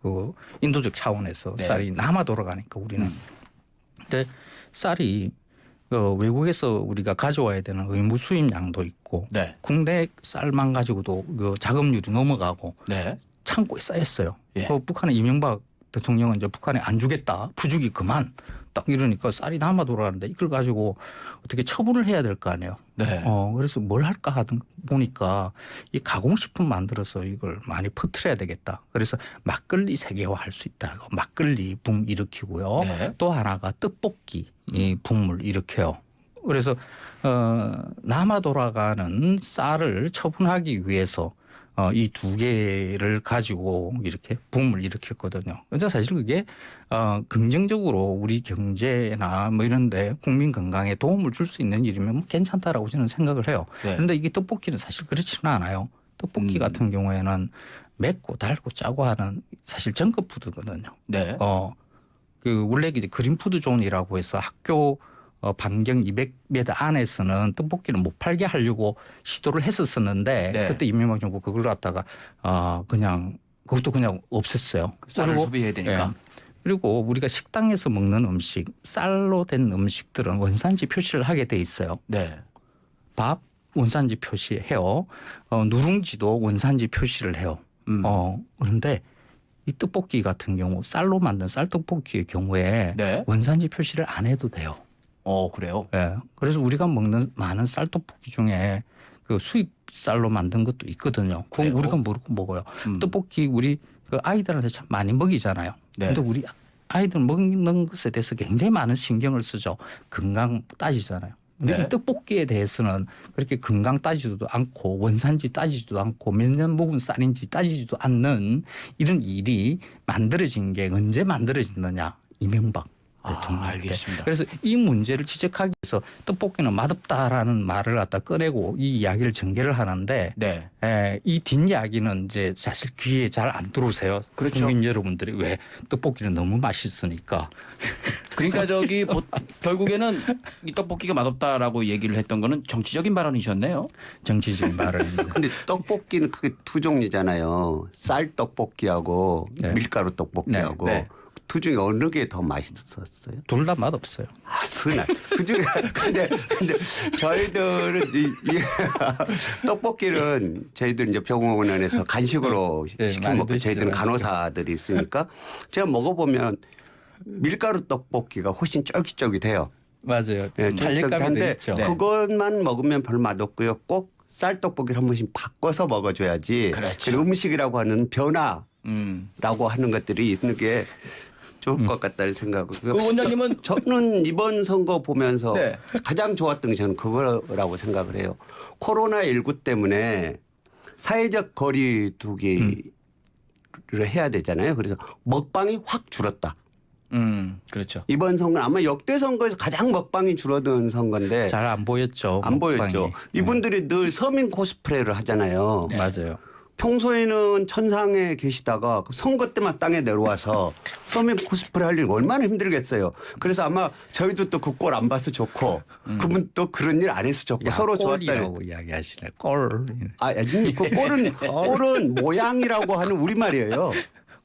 그 인도적 차원에서 네. 쌀이 남아 돌아가니까 우리는. 근데 쌀이 외국에서 우리가 가져와야 되는 의무 수입량도 있고 네. 국내 쌀만 가지고도 그 자급률이 넘어가고 네. 창고에 쌓였어요. 예. 그 북한의 이명박 대통령은 이제 북한에 안 주겠다, 부주기 그만 딱 이러니까 쌀이 남아 돌아가는데 이걸 가지고 어떻게 처분을 해야 될 거 아니에요. 네. 그래서 뭘 할까 하던 보니까 이 가공식품 만들어서 이걸 많이 퍼뜨려야 되겠다. 그래서 막걸리 세계화할 수 있다. 막걸리 붐 일으키고요. 네. 또 하나가 떡볶이 이 붐을 일으켜요. 그래서 남아 돌아가는 쌀을 처분하기 위해서 이 두 개를 가지고 이렇게 붐을 일으켰거든요. 그래서 사실 그게 긍정적으로 우리 경제나 뭐 이런데 국민 건강에 도움을 줄 수 있는 일이면 뭐 괜찮다라고 저는 생각을 해요. 네. 그런데 이게 떡볶이는 사실 그렇지는 않아요. 떡볶이 같은 경우에는 맵고 달고 짜고 하는 사실 정크푸드거든요. 네. 그 원래 이제 그린푸드 존이라고 해서 학교 반경 200m 안에서는 떡볶이를 못 팔게 하려고 시도를 했었었는데 네. 그때 이명박 정부 그걸 갖다가 그냥 그것도 그냥 없앴어요. 쌀을 그리고, 소비해야 되니까. 예. 그리고 우리가 식당에서 먹는 음식, 쌀로 된 음식들은 원산지 표시를 하게 돼 있어요. 네. 밥 원산지 표시해요. 누룽지도 원산지 표시를 해요. 그런데 이 떡볶이 같은 경우 쌀로 만든 쌀떡볶이의 경우에 네. 원산지 표시를 안 해도 돼요. 그래요? 예. 그래서 우리가 먹는 많은 쌀떡볶이 중에 그 수입 쌀로 만든 것도 있거든요. 그건 그래요? 우리가 모르고 먹어요. 떡볶이 우리 그 아이들한테 참 많이 먹이잖아요. 네. 근데 우리 아이들 먹는 것에 대해서 굉장히 많은 신경을 쓰죠. 건강 따지잖아요. 근데 네. 이 떡볶이에 대해서는 그렇게 건강 따지지도 않고 원산지 따지지도 않고 몇 년 먹은 쌀인지 따지지도 않는 이런 일이 만들어진 게 언제 만들어졌느냐. 이명박 대통령. 알겠습니다. 그래서 이 문제를 지적하기 위해서 떡볶이는 맛없다라는 말을 갖다 꺼내고 이 이야기를 전개를 하는데 네. 이 뒷이야기는 이제 사실 귀에 잘 안 들어오세요. 그렇죠. 국민 여러분들이 왜 떡볶이는 너무 맛있으니까 그러니까 결국에는 이 떡볶이가 맛없다라고 얘기를 했던 거는 정치적인 발언이셨네요. 정치적인 발언입니다. 근데 떡볶이는 그게 두 종류잖아요. 쌀 떡볶이하고 네. 밀가루 떡볶이하고 네, 네. 두 중에 어느 게 더 맛있었어요? 둘 다 맛없어요. 그날 그중에 근데 저희들은 이 떡볶이는 저희들 이제 병원에서 간식으로 네, 시켜 많이 먹고 저희들은 드시죠. 간호사들이 있으니까 제가 먹어보면 밀가루 떡볶이가 훨씬 쫄깃쫄깃해요. 맞아요. 네, 탄력감이 쫄깃한데 있죠. 그것만 먹으면 별 맛없고요. 꼭 쌀떡볶이를 한 번씩 바꿔서 먹어줘야지. 그렇죠. 그 음식이라고 하는 변화라고 하는 것들이 있는 게 좋을 것 같다는 생각이고요. 그 원장님은 저는 이번 선거 보면서 네. 가장 좋았던 게 저는 그거라고 생각을 해요. 코로나19 때문에 사회적 거리 두기를 해야 되잖아요. 그래서 먹방이 확 줄었다. 그렇죠. 이번 선거는 아마 역대 선거에서 가장 먹방이 줄어든 선거인데 잘 안 보였죠. 안 먹방이. 보였죠. 이분들이 늘 서민 코스프레를 하잖아요. 맞아요. 평소에는 천상에 계시다가 선거 때만 땅에 내려와서 서민 코스프레 할 일 얼마나 힘들겠어요. 그래서 아마 저희도 또 그 꼴 안 봐서 좋고 그분 또 그런 일 안 해서 좋고 서로 좋았다. 꼴이라고 이야기하시네. 꼴. 아니 그 꼴은 모양이라고 하는 우리말이에요.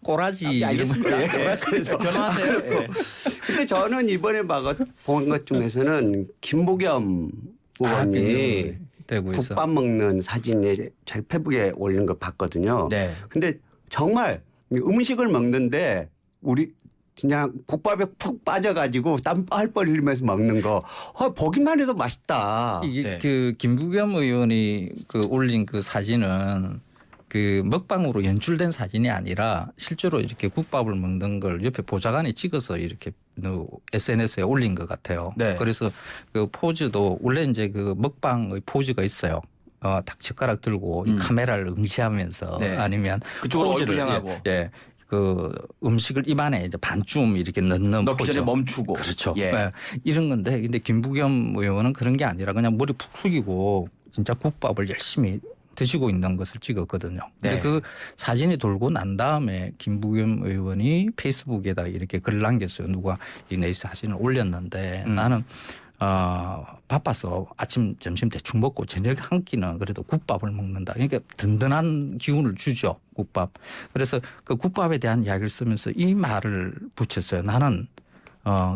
꼬라지 알겠습니다. 이름을 그래서 변화하세요. 예. 근데 저는 이번에 본 것 중에서는 김부겸 의원이 대구에서 국밥 먹는 사진에 제 페북에 올린 걸 봤거든요. 네. 근데 정말 음식을 먹는데 우리 그냥 국밥에 푹 빠져가지고 땀 뻘뻘 흘리면서 먹는 거 보기만 해도 맛있다. 이게 네. 그 김부겸 의원이 그 올린 그 사진은 그 먹방으로 연출된 사진이 아니라 실제로 이렇게 국밥을 먹는 걸 옆에 보좌관이 찍어서 이렇게 SNS에 올린 것 같아요. 네. 그래서 그 포즈도 원래 이제 그 먹방의 포즈가 있어요. 딱 젓가락 들고 이 카메라를 응시하면서 네. 아니면 그쪽으로 포즈를 얼굴 향하고. 예. 그 음식을 입안에 이제 반쯤 이렇게 넣는 넣기 포즈. 전에 멈추고. 그렇죠. 예. 예. 이런 건데 근데 김부겸 의원은 그런 게 아니라 그냥 머리 푹 숙이고 진짜 국밥을 열심히 드시고 있는 것을 찍었거든요. 근데 네. 그 사진이 돌고 난 다음에 김부겸 의원이 페이스북에다 이렇게 글을 남겼어요. 누가 내 사진을 올렸는데 나는 바빠서 아침 점심 대충 먹고 저녁 한 끼는 그래도 국밥을 먹는다. 그러니까 든든한 기운을 주죠. 국밥. 그래서 그 국밥에 대한 이야기를 쓰면서 이 말을 붙였어요. 나는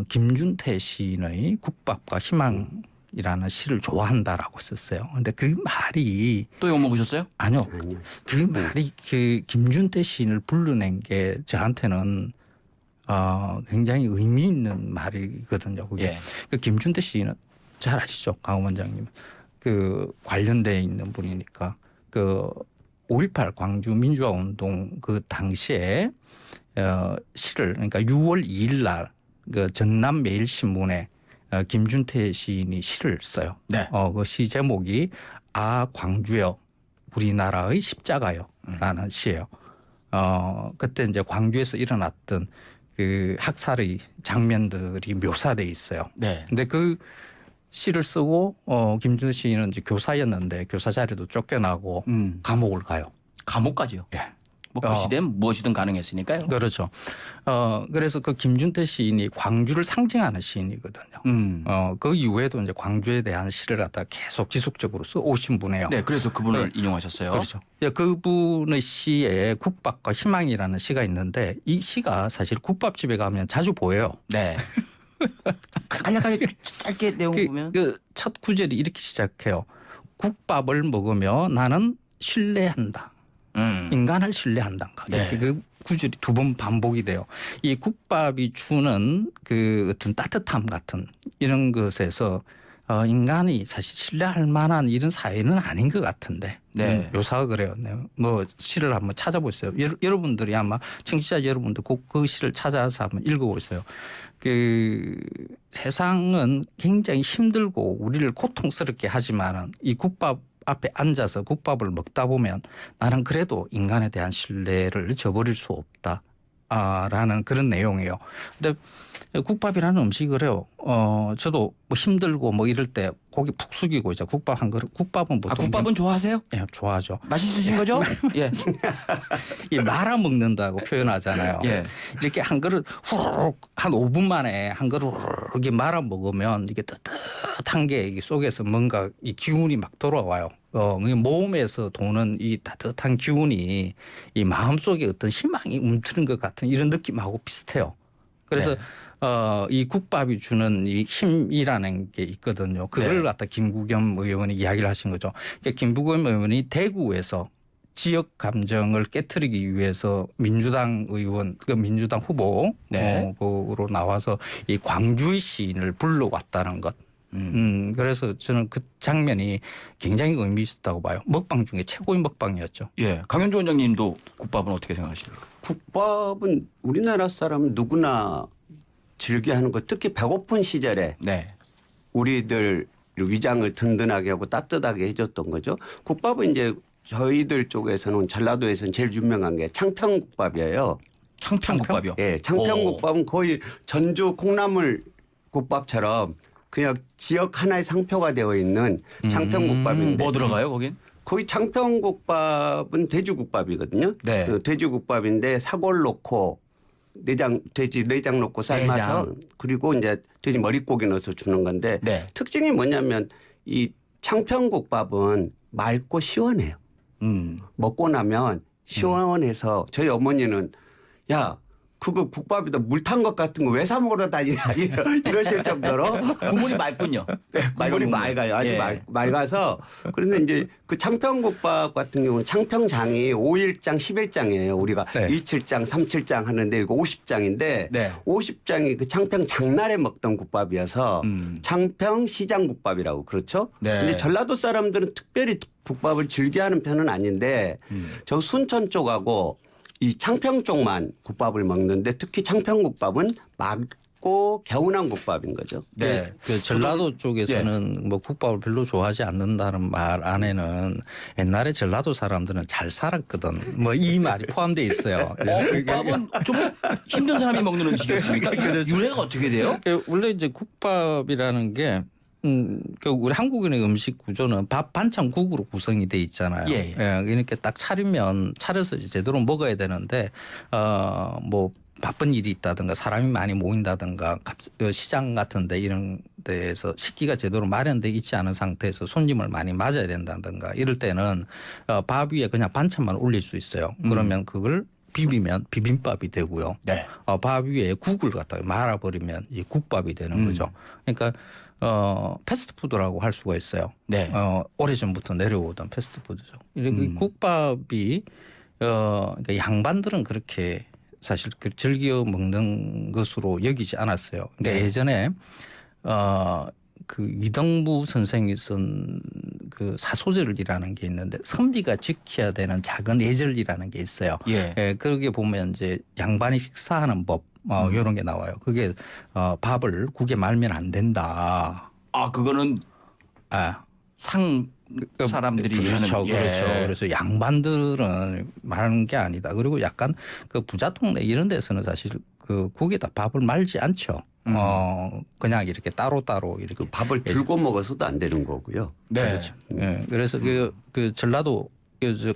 김준태 시인의 국밥과 희망이라는 시를 좋아한다라고 썼어요. 그런데 그 말이 또 욕 먹으셨어요? 아니요. 그 말이 그 김준태 시인을 불러낸 게 저한테는 굉장히 의미 있는 말이거든요. 그게 예. 그 김준태 시인은 잘 아시죠, 강 원장님. 그 관련돼 있는 분이니까 그 5.18 광주 민주화 운동 그 당시에 시를 그러니까 6월 2일 날 그 전남 매일신문에 김준태 시인이 시를 써요. 네. 그 시 제목이 아 광주여 우리나라의 십자가요라는 시예요. 그때 이제 광주에서 일어났던 그 학살의 장면들이 묘사돼 있어요. 네. 근데 그 시를 쓰고 김준태 시인은 이제 교사였는데 교사 자리도 쫓겨나고 감옥을 가요. 감옥까지요? 예. 뭐 그 시대엔 무엇이든 가능했으니까요. 그렇죠. 그래서 그 김준태 시인이 광주를 상징하는 시인이거든요. 그 이후에도 이제 광주에 대한 시를 갖다 계속 지속적으로 써 오신 분이에요. 네, 그래서 그분을 인용하셨어요. 그렇죠. 그분의 시에 국밥과 희망이라는 시가 있는데 이 시가 사실 국밥집에 가면 자주 보여요. 네. 간략하게 짧게 내용 보면 그 첫 구절이 이렇게 시작해요. 국밥을 먹으며 나는 신뢰한다. 인간을 신뢰한단가. 네. 이렇게 그 구절이 두 번 반복이 돼요. 이 국밥이 주는 그 어떤 따뜻함 같은 이런 것에서 인간이 사실 신뢰할 만한 이런 사회는 아닌 것 같은데 네. 묘사가 그래요. 네. 뭐 시를 한번 찾아보세요. 여러분들이 아마 청취자 여러분들 꼭 그 시를 찾아서 한번 읽어보세요. 그 세상은 굉장히 힘들고 우리를 고통스럽게 하지만은 이 국밥 앞에 앉아서 국밥을 먹다 보면 나는 그래도 인간에 대한 신뢰를 저버릴 수 없다. 라는 그런 내용이에요. 근데 국밥이라는 음식을 해요. 저도 뭐 힘들고 뭐 이럴 때 고기 푹 숙이고 이제 국밥 한 그릇 국밥은 보통 국밥은 좋아하세요? 예, 좋아하죠. 맛있으신 거죠? 예. 이 말아 먹는다고 표현하잖아요. 예. 이렇게 한 그릇 후루룩 한 5분 만에 한 그릇 후루룩 이렇게 말아 먹으면 이게 뜨뜻한 게 이 속에서 뭔가 이 기운이 막 돌아와요. 이 몸에서 도는 이 따뜻한 기운이 이 마음 속에 어떤 희망이 움트는 것 같은 이런 느낌하고 비슷해요. 그래서 네. 이 국밥이 주는 이 힘이라는 게 있거든요. 그걸 네. 갖다 김부겸 의원이 이야기를 하신 거죠. 그러니까 김부겸 의원이 대구에서 지역 감정을 깨트리기 위해서 민주당 의원, 그 민주당 후보로 네. 나와서 이 광주의 시인을 불러왔다는 것. 그래서 저는 그 장면이 굉장히 의미 있었다고 봐요. 먹방 중에 최고의 먹방이었죠. 예. 강현주 원장님도 국밥은 어떻게 생각하십니까? 국밥은 우리나라 사람은 누구나 즐겨 하는 거, 특히 배고픈 시절에 네. 우리들 위장을 든든하게 하고 따뜻하게 해줬던 거죠. 국밥은 이제 저희들 쪽에서는 전라도에서는 제일 유명한 게 창평국밥이에요. 창평국밥이요? 예, 창평국밥은 거의 전주 콩나물 국밥처럼 그냥 지역 하나의 상표가 되어 있는 창평국밥인데 뭐 들어가요, 거긴? 거의 창평국밥은 돼지국밥이거든요. 네. 그 돼지국밥인데 사골 넣고 돼지 내장 넣고 삶아서 내장. 그리고 이제 돼지 머릿고기 넣어서 주는 건데 네. 특징이 뭐냐면 이 창평국밥은 맑고 시원해요. 먹고 나면 시원해서 저희 어머니는 야 그거 국밥에다 물 탄 것 같은 거 왜 사 먹으러 다니냐 이러실 정도로 국물이 맑군요. 네, 국물이 맑아요. 아주 예. 맑아서. 그런데 이제 그 창평국밥 같은 경우는 창평장이 5일장, 10일장이에요. 우리가 네. 27장, 37장 하는데 이거 50장인데 네. 50장이 그 창평 장날에 먹던 국밥이어서 창평 시장국밥이라고 그렇죠. 네. 근데 전라도 사람들은 특별히 국밥을 즐겨하는 편은 아닌데 저 순천 쪽하고 이 창평 쪽만 국밥을 먹는데 특히 창평국밥은 맑고 개운한 국밥인 거죠. 네. 그 전라도 쪽에서는 뭐 국밥을 별로 좋아하지 않는다는 말 안에는 옛날에 전라도 사람들은 잘 살았거든. 뭐 이 말이 포함되어 있어요. 국밥은 좀 힘든 사람이 먹는 음식이었습니까? 유래가 어떻게 돼요? 원래 이제 국밥이라는 게 그 우리 한국인의 음식 구조는 밥 반찬 국으로 구성이 돼 있잖아요. 예, 예. 그러니까 딱 차려서 제대로 먹어야 되는데 뭐 바쁜 일이 있다든가 사람이 많이 모인다든가 시장 같은데 이런 데에서 식기가 제대로 마련돼 있지 않은 상태에서 손님을 많이 맞아야 된다든가 이럴 때는 밥 위에 그냥 반찬만 올릴 수 있어요. 그러면 그걸 비비면 비빔밥이 되고요. 네. 밥 위에 국을 갖다가 말아버리면 이 국밥이 되는 거죠. 그러니까 패스트푸드라고 할 수가 있어요. 네. 오래전부터 내려오던 패스트푸드죠. 이렇게 국밥이 그러니까 양반들은 그렇게 사실 즐겨 먹는 것으로 여기지 않았어요. 그러니까 네. 예전에 그 이동부 선생이 쓴 그 사소절이라는 게 있는데 선비가 지켜야 되는 작은 예절이라는 게 있어요. 예. 그러게 보면 이제 양반이 식사하는 법 이런 게 나와요. 그게 밥을 국에 말면 안 된다. 아, 그거는 아. 상 사람들이 그렇죠, 하는. 그렇죠. 예. 그래서 양반들은 말하는 게 아니다. 그리고 약간 그 부자 동네 이런 데서는 사실 그 국에다 밥을 말지 않죠. 그냥 이렇게 따로따로 이렇게 밥을 들고 먹어서도 안 되는 거고요. 네. 그렇죠. 예. 그래서 그 전라도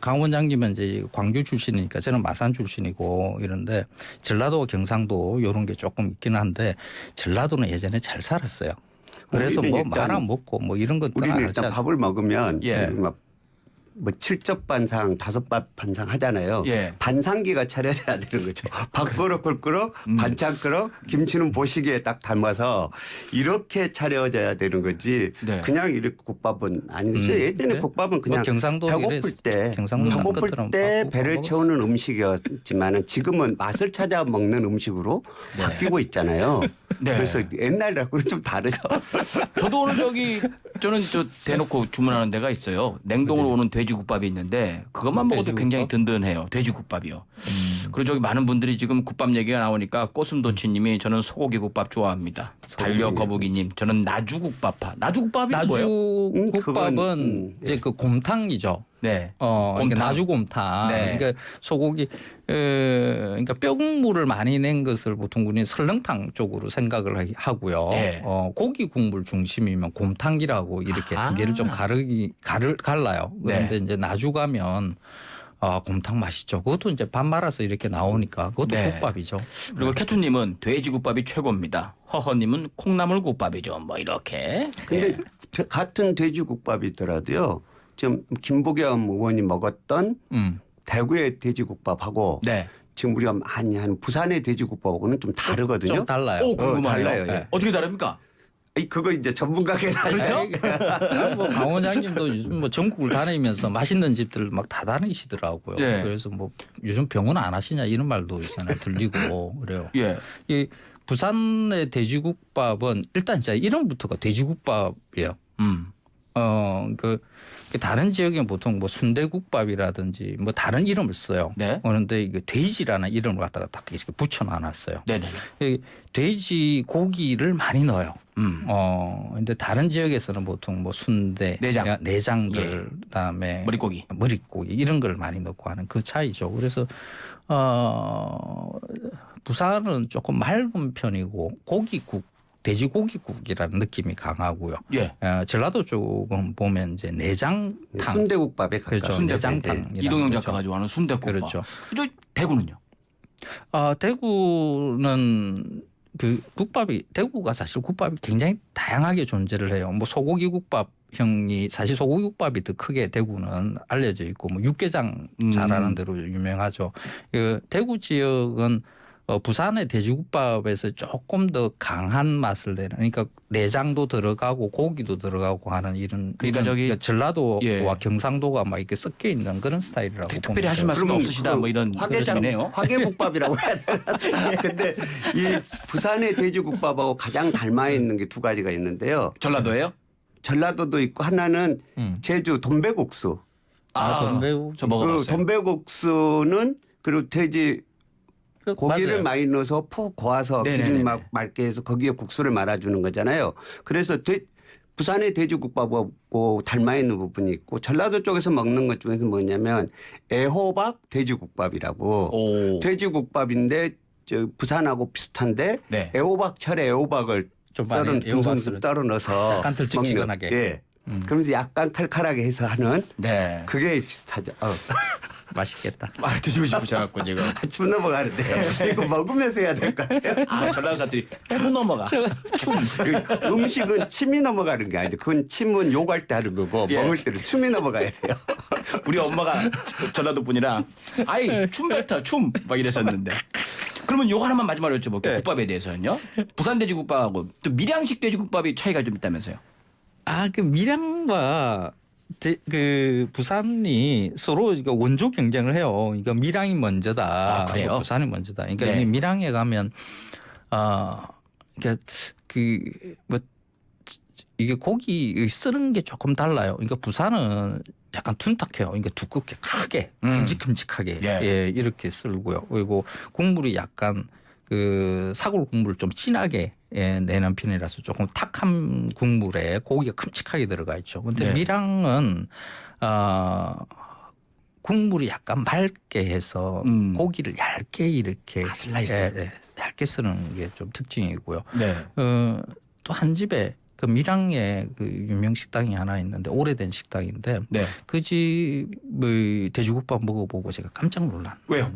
강 원장님은 이제 광주 출신이니까 저는 마산 출신이고 이런데 전라도 경상도 이런 게 조금 있기는 한데 전라도는 예전에 잘 살았어요. 그래서 뭐 말아 먹고 뭐 이런 것들 우리는 일단 밥을 먹으면 뭐 7첩 반상, 5밥 반상 하잖아요. 예. 반상기가 차려져야 되는 거죠. 밥 끓어, 꿀 끓어, 반찬 끓어, 김치는 보시기에 딱 담아서 이렇게 차려져야 되는 거지. 네. 그냥 이렇게 국밥은 아니죠. 예전에 네. 국밥은 그냥 뭐 경상도 배고플 때, 경상도 배고플 사람들은 때 밥 배를 먹었어요. 채우는 음식이었지만은 지금은 맛을 찾아 먹는 음식으로 바뀌고 있잖아요. 네. 그래서 옛날이랑은 좀 다르죠. 저도 오늘 저는 대놓고 주문하는 데가 있어요. 냉동으로 오는 돼지국밥이 있는데 그것만 먹어도 굉장히 든든해요. 돼지국밥이요. 그리고 저기 많은 분들이 지금 국밥 얘기가 나오니까 꼬슴도치님이 저는 소고기국밥 좋아합니다. 달려거북이님 저는 나주국밥파. 나주국밥이 뭐예요? 나주국밥은 그건, 이제 그 곰탕이죠. 네. 그러니까 곰탕. 나주곰탕. 네. 그러니까 소고기, 그러니까 뼈국물을 많이 낸 것을 보통 우리는 설렁탕 쪽으로 생각을 하고요. 네. 고기 국물 중심이면 곰탕이라고 이렇게 아하. 두 개를 좀 갈라요. 그런데 네. 이제 나주 가면 곰탕 맛있죠. 그것도 이제 밥 말아서 이렇게 나오니까 그것도 네. 국밥이죠. 그리고 캐투님은 돼지국밥이 최고입니다. 허허님은 콩나물국밥이죠. 뭐 이렇게. 근데 같은 돼지국밥이더라도요. 지금 김부겸 의원이 먹었던 대구의 돼지국밥하고 네. 지금 우리가 많이 하는 부산의 돼지국밥하고는 좀 다르거든요. 좀 달라요. 오 궁금하네요. 달라요, 예. 어떻게 다릅니까? 그거 이제 전문가께 그렇죠? 뭐 강 원장님도 요즘 뭐 전국을 다니면서 맛있는 집들 막 다 다니시더라고요. 네. 그래서 뭐 요즘 병원 안 하시냐 이런 말도 있잖아요. 들리고 그래요. 예. 이 부산의 돼지국밥은 일단 진짜 이름부터가 돼지국밥이에요. 그 다른 지역에는 보통 뭐 순대국밥이라든지 뭐 다른 이름을 써요. 네. 그런데 이게 돼지라는 이름을 갖다가 딱 이렇게 붙여놔놨어요. 네네. 돼지 고기를 많이 넣어요. 근데 다른 지역에서는 보통 뭐 순대, 내장들, 그다음에 머릿고기 이런 걸 많이 넣고 하는 그 차이죠. 그래서 부산은 조금 맑은 편이고 고기국, 돼지고기국이라는 느낌이 강하고요. 예. 전라도 쪽은 보면 이제 내장탕, 순대국밥에 가까운 그렇죠. 내장탕. 이동영 작가가 좋아하는 순대국밥. 그렇죠. 대구는요? 대구는 그 국밥이 대구가 사실 국밥이 굉장히 다양하게 존재를 해요. 뭐 소고기 국밥형이 사실 소고기 국밥이 더 크게 대구는 알려져 있고 뭐 육개장 잘하는 대로 유명하죠. 그 대구 지역은 부산의 돼지국밥에서 조금 더 강한 맛을 내는 그러니까 내장도 들어가고 고기도 들어가고 하는 이런 그러니까 저기 전라도와 예. 경상도가 막 이렇게 섞여 있는 그런 스타일이라고 특별히 봅니다. 하실 말씀 없으시다 뭐 이런 화개장 화개국밥이라고 해야 되나? 근데 이 부산의 돼지국밥하고 가장 닮아 있는 게 두 가지가 있는데요. 전라도예요? 전라도도 있고 하나는 제주 돈배국수. 돈배국. 저 먹어봤어요. 그 돈배국수는 그리고 돼지 고기를 맞아요. 많이 넣어서 푹 고아서 네네네네. 기름 막 맑게 해서 거기에 국수를 말아주는 거잖아요. 그래서 부산의 돼지국밥하고 닮아 있는 부분이 있고 전라도 쪽에서 먹는 것 중에서 뭐냐면 애호박 돼지국밥이라고 오. 돼지국밥인데 저 부산하고 비슷한데 네. 애호박철에 애호박을 좀 많이 썰은 듬성듬 떨어 넣어서 약간 들찍지근하게. 먹는, 예. 그러면서 약간 칼칼하게 해서 하는 네. 그게 비슷하죠. 맛있겠다. 드시고 싶으셔갖고 지금. 춤 넘어가는데 이거 먹으면서 해야 될 것 같아요. 전라도 사투리 춤 넘어가. 춤. 그 음식은 침이 넘어가는 게 아니죠. 그건 침은 욕할 때 하는 거고 예. 먹을 때는 춤이 넘어가야 돼요. 우리 엄마가 전라도 분이라 아이 춤 뱉어 춤 막 이랬었는데. 그러면 요 하나만 마지막으로 여쭤볼게요. 국밥에 대해서는요. 부산 돼지국밥하고 또 밀양식 돼지국밥이 차이가 좀 있다면서요. 그 밀양과 그 부산이 서로 이거 원조 경쟁을 해요. 그러니까 밀양이 먼저다. 그래요? 부산이 먼저다. 그러니까 네. 이 밀양에 가면 그러니까 뭐 이게 고기 쓰는 게 조금 달라요. 그러니까 부산은 약간 둔탁해요. 그러니까 두껍게 크게 큼직큼직하게 예. 이렇게 썰고요. 그리고 국물이 약간 그 사골 국물을 좀 진하게 내는 편이라서 조금 탁한 국물에 고기가 큼직하게 들어가 있죠. 근데 네. 밀양은 국물이 약간 맑게 해서 고기를 얇게 이렇게 슬라이스. 얇게 쓰는 게 좀 특징이고요. 네. 또 한 집에 그 밀양에 그 유명 식당이 하나 있는데 오래된 식당인데 네. 그 집의 돼지국밥 먹어보고 제가 깜짝 놀랐는데 왜요?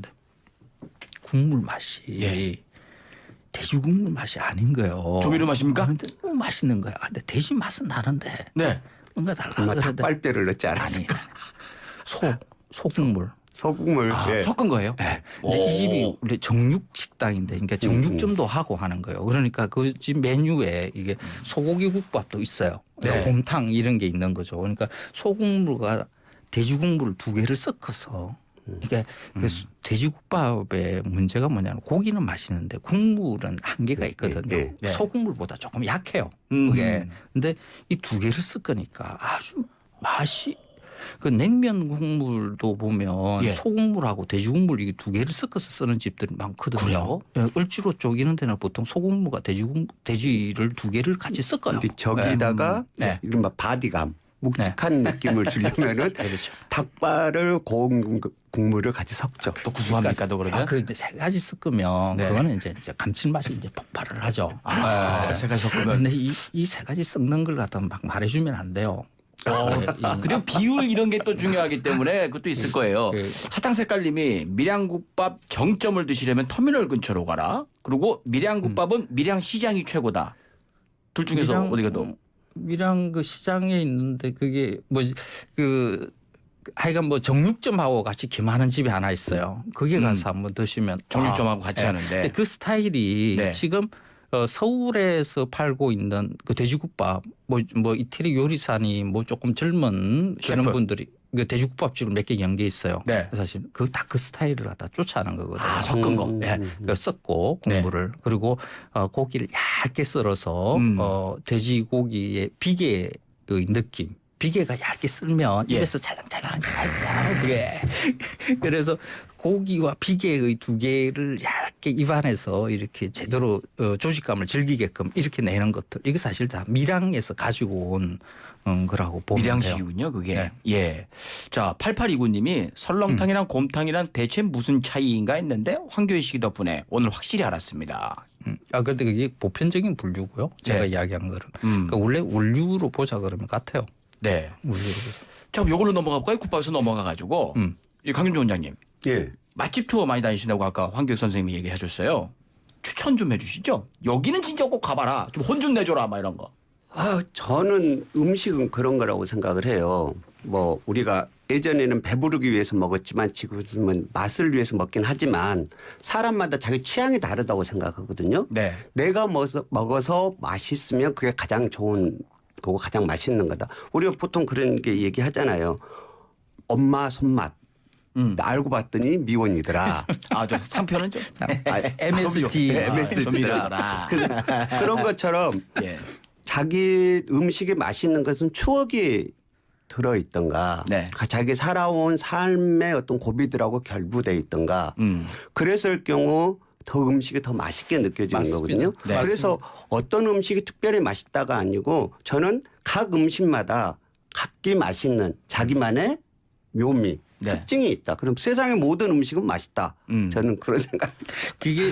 국물 맛이 돼지 국물 맛이 아닌 거예요. 조미료 맛입니까? 근데 너무 맛있는 거야. 근데 돼지 맛은 나는데 네. 뭔가 달라. 정말 그런데 닭발뼈를 넣지 않았어요. 아니 소국물. 소국물. 예. 섞은 거예요? 네. 근데 이 집이 원래 정육 식당인데, 그러니까 정육점도 하고 하는 거예요. 그러니까 그 집 메뉴에 이게 소고기 국밥도 있어요. 네. 곰탕 이런 게 있는 거죠. 그러니까 소국물과 돼지국물을 두 개를 섞어서. 그러니까 그 돼지국밥의 문제가 뭐냐면 고기는 맛있는데 국물은 한계가 있거든요. 네. 소국물보다 조금 약해요. 그게. 근데 이 두 개를 섞으니까 아주 맛이 그 냉면 국물도 보면 예. 소국물하고 돼지국물 이게 두 개를 섞어서 쓰는 집들이 많거든요. 그래요? 예, 을지로 쪽 이런 데는 보통 소국물과 돼지를 두 개를 같이 섞어요. 근데 저기다가 네. 이른바 바디감. 묵직한 느낌을 주려면은 그렇죠. 닭발을 고운 국물을 같이 섞죠. 또 구수합니까 또 그러면? 그런데 세 가지 섞으면 네. 그거는 이제 감칠맛이 이제 폭발을 하죠. 세 가지 섞으면. 그런데 이 세 가지 섞는 걸 갖다 막 말해주면 안 돼요. 그리고 비율 이런 게 또 중요하기 때문에 그것도 있을 거예요. 그- 사탕색깔님이 밀양국밥 정점을 드시려면 터미널 근처로 가라. 그리고 밀양국밥은 밀양시장이 최고다. 둘 중에서 어디가 더? 밀양 그 시장에 있는데 그게 하여간 뭐 정육점하고 같이 김하는 집이 하나 있어요. 거기 가서 한번 드시면 정육점하고 같이 네. 하는데. 근데 그 스타일이 네. 지금 서울에서 팔고 있는 그 돼지국밥 뭐 이태리 요리사니 뭐 조금 젊은 그런 셰프. 분들이 그 돼지국밥집을 몇 개 연계 있어요. 네. 사실 그 딱 그 스타일을 갖다 쫓아하는 거거든요. 아, 섞은 거. 예, 그 섞고 네. 국물을 그리고 고기를 얇게 썰어서 음. 돼지고기의 비계 그 느낌. 비계가 얇게 썰면 예. 입에서 찰랑찰랑 알싸 그게 그래서 고기와 비계의 두 개를 얇게 입안에서 이렇게 제대로 조직감을 즐기게끔 이렇게 내는 것들 이게 사실 다 밀양에서 가지고 온 거라고 보면 돼요. 밀양식이군요, 그게. 네. 예. 자, 8829님이 설렁탕이랑 곰탕이랑 대체 무슨 차이인가 했는데 황교익 씨 덕분에 오늘 확실히 알았습니다. 그런데 그게 보편적인 분류고요. 제가 네. 이야기한 거는. 음. 그러니까 원래 원류로 보자 그러면 같아요. 네. 원류로. 자, 그럼 이걸로 넘어가 볼까요? 국밥에서 넘어가 가지고. 이 강윤주 원장님. 예. 맛집 투어 많이 다니신다고 아까 황교익 선생님이 얘기해 줬어요. 추천 좀 해 주시죠. 여기는 진짜 꼭 가봐라. 좀 혼 좀 내줘라. 막 이런 거. 저는 음식은 그런 거라고 생각을 해요. 뭐 우리가 예전에는 배부르기 위해서 먹었지만 지금은 맛을 위해서 먹긴 하지만 사람마다 자기 취향이 다르다고 생각하거든요. 네. 내가 먹어서 맛있으면 그게 가장 좋은 거고 가장 맛있는 거다. 우리가 보통 그런 게 얘기하잖아요. 엄마 손맛. 알고 봤더니 미원이더라. 아, 저 상표는 좀. MSG. MSG더라. 그런 것처럼 예. 자기 음식이 맛있는 것은 추억이 들어있던가 네. 자기 살아온 삶의 어떤 고비들하고 결부돼 있던가 그랬을 경우 더 음식이 더 맛있게 느껴지는 맞습니다. 거거든요. 네. 그래서 어떤 음식이 특별히 맛있다가 아니고 저는 각 음식마다 각기 맛있는 자기만의 묘미 네. 특징이 있다. 그럼 세상의 모든 음식은 맛있다. 저는 그런 생각. 그게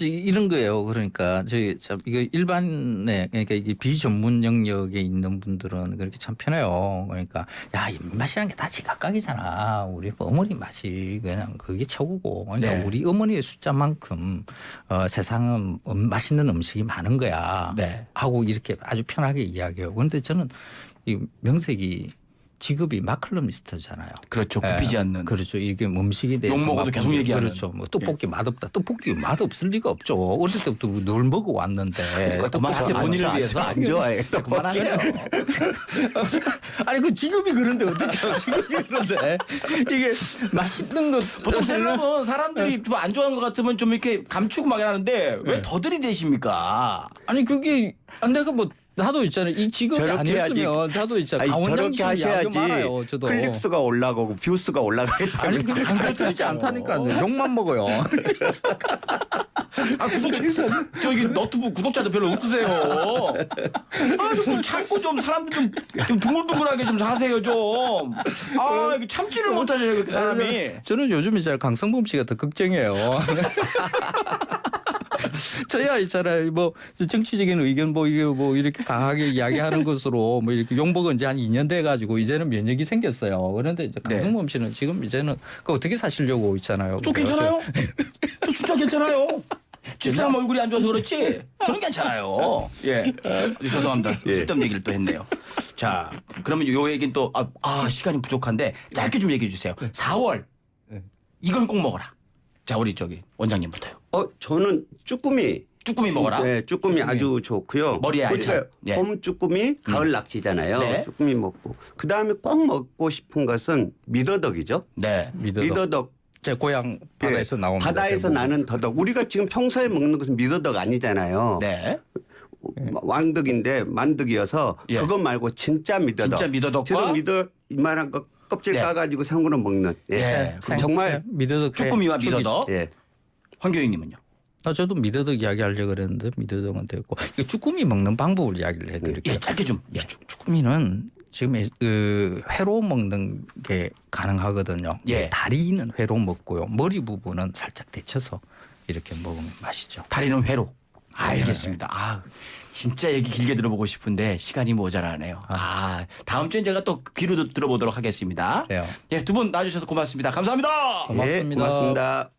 이런 거예요. 그러니까 이거 일반에 그러니까 이게 비전문 영역에 있는 분들은 그렇게 참 편해요. 그러니까 야, 입맛이라는 게 다 지각각이잖아. 우리 어머니 맛이 그냥 그게 최고고. 그러니까 네. 우리 어머니의 숫자만큼 세상은 맛있는 음식이 많은 거야. 네. 하고 이렇게 아주 편하게 이야기해요. 그런데 저는 이 명색이 직업이 마클럼리스트잖아요. 그렇죠. 굽히지 않는. 그렇죠. 이게 음식에 대해서 욕 먹어도 계속 얘기하는. 그렇죠. 뭐 떡볶이 맛없다. 떡볶이 맛없을 리가 없죠. 어릴 때부터 늘 먹어왔는데. 그만하세요. 본인을 위해서. 안 좋아해. 그만하세요. 아니 그 직업이 그런데 어떻게 해요? 직업이 그런데 이게 맛있는 것 보통 셀럽은 사람들이 좀 안 좋아하는 것 같으면 좀 이렇게 감추고 막 하는데 왜 더 들이대십니까? 아니 그게 내가 뭐 나도 있잖아요. 이 직업이 저렇게 아니었으면 나도 있잖아요. 저렇게 하셔야지 많아요, 저도. 클릭수가 올라가고 뷰수가 올라가겠다. 아니 안 그렇지 않다니까. 욕만 먹어요. 아, 저기 너튜브 구독자도 별로 없으세요. 아, 좀 참고 좀 사람들 좀 둥글둥글하게 좀 사세요 좀. 아, 이게 참지를 못하죠 그렇게 사람이. 저는 요즘 이제 강성범 씨가 더 걱정해요. 저야 있잖아요. 뭐 정치적인 의견 뭐 이게 뭐 이렇게 강하게 이야기하는 것으로 뭐 이렇게 용복은 이제 한 2년 돼 가지고 이제는 면역이 생겼어요. 그런데 이제 강성범 씨는 지금 이제는 그 어떻게 사시려고 있잖아요. 저 괜찮아요? 저 진짜 괜찮아요. 집사람 얼굴이 안 좋아서 그렇지 저는 괜찮아요. 예. 죄송합니다. 쓸데없는 얘기를 또 했네요. 자, 그러면 요 얘기는 또 시간이 부족한데 짧게 좀 얘기해 주세요. 4월 이건 꼭 먹어라. 자, 우리 저기 원장님부터요. 저는 쭈꾸미 먹어라. 네, 쭈꾸미 아주 좋고요. 머리에 알차. 예. 봄 쭈꾸미, 가을 낙지잖아요. 네. 쭈꾸미 먹고 그 다음에 꼭 먹고 싶은 것은 미더덕이죠. 네. 미더덕. 제 고향 바다에서 나옵니다. 바다에서 대부분. 나는 더덕. 우리가 지금 평소에 먹는 것은 미더덕 아니잖아요. 네. 왕덕인데 만덕이어서 예. 그것 말고 진짜 미더덕. 진짜 미더덕과 저도 미더 이만한 거 껍질 네. 까가지고 생으로 먹는. 예. 예. 그 정말 미더덕 쭈꾸미와 미더덕. 예. 황교익님은요? 저도 미더덕 이야기하려고 그랬는데 미더덕은 됐고 이 쭈꾸미 먹는 방법을 이야기를 해드릴게요. 예, 짧게 좀. 예. 쭈꾸미는 지금 그 회로 먹는 게 가능하거든요. 예. 다리는 회로 먹고요. 머리 부분은 살짝 데쳐서 이렇게 먹으면 맛있죠. 다리는 회로. 알겠습니다. 아, 진짜 얘기 길게 들어보고 싶은데 시간이 모자라네요. 다음 주엔 제가 또 귀로 들어보도록 하겠습니다. 그래요. 예, 두 분 나와주셔서 고맙습니다. 감사합니다. 고맙습니다. 예, 고맙습니다.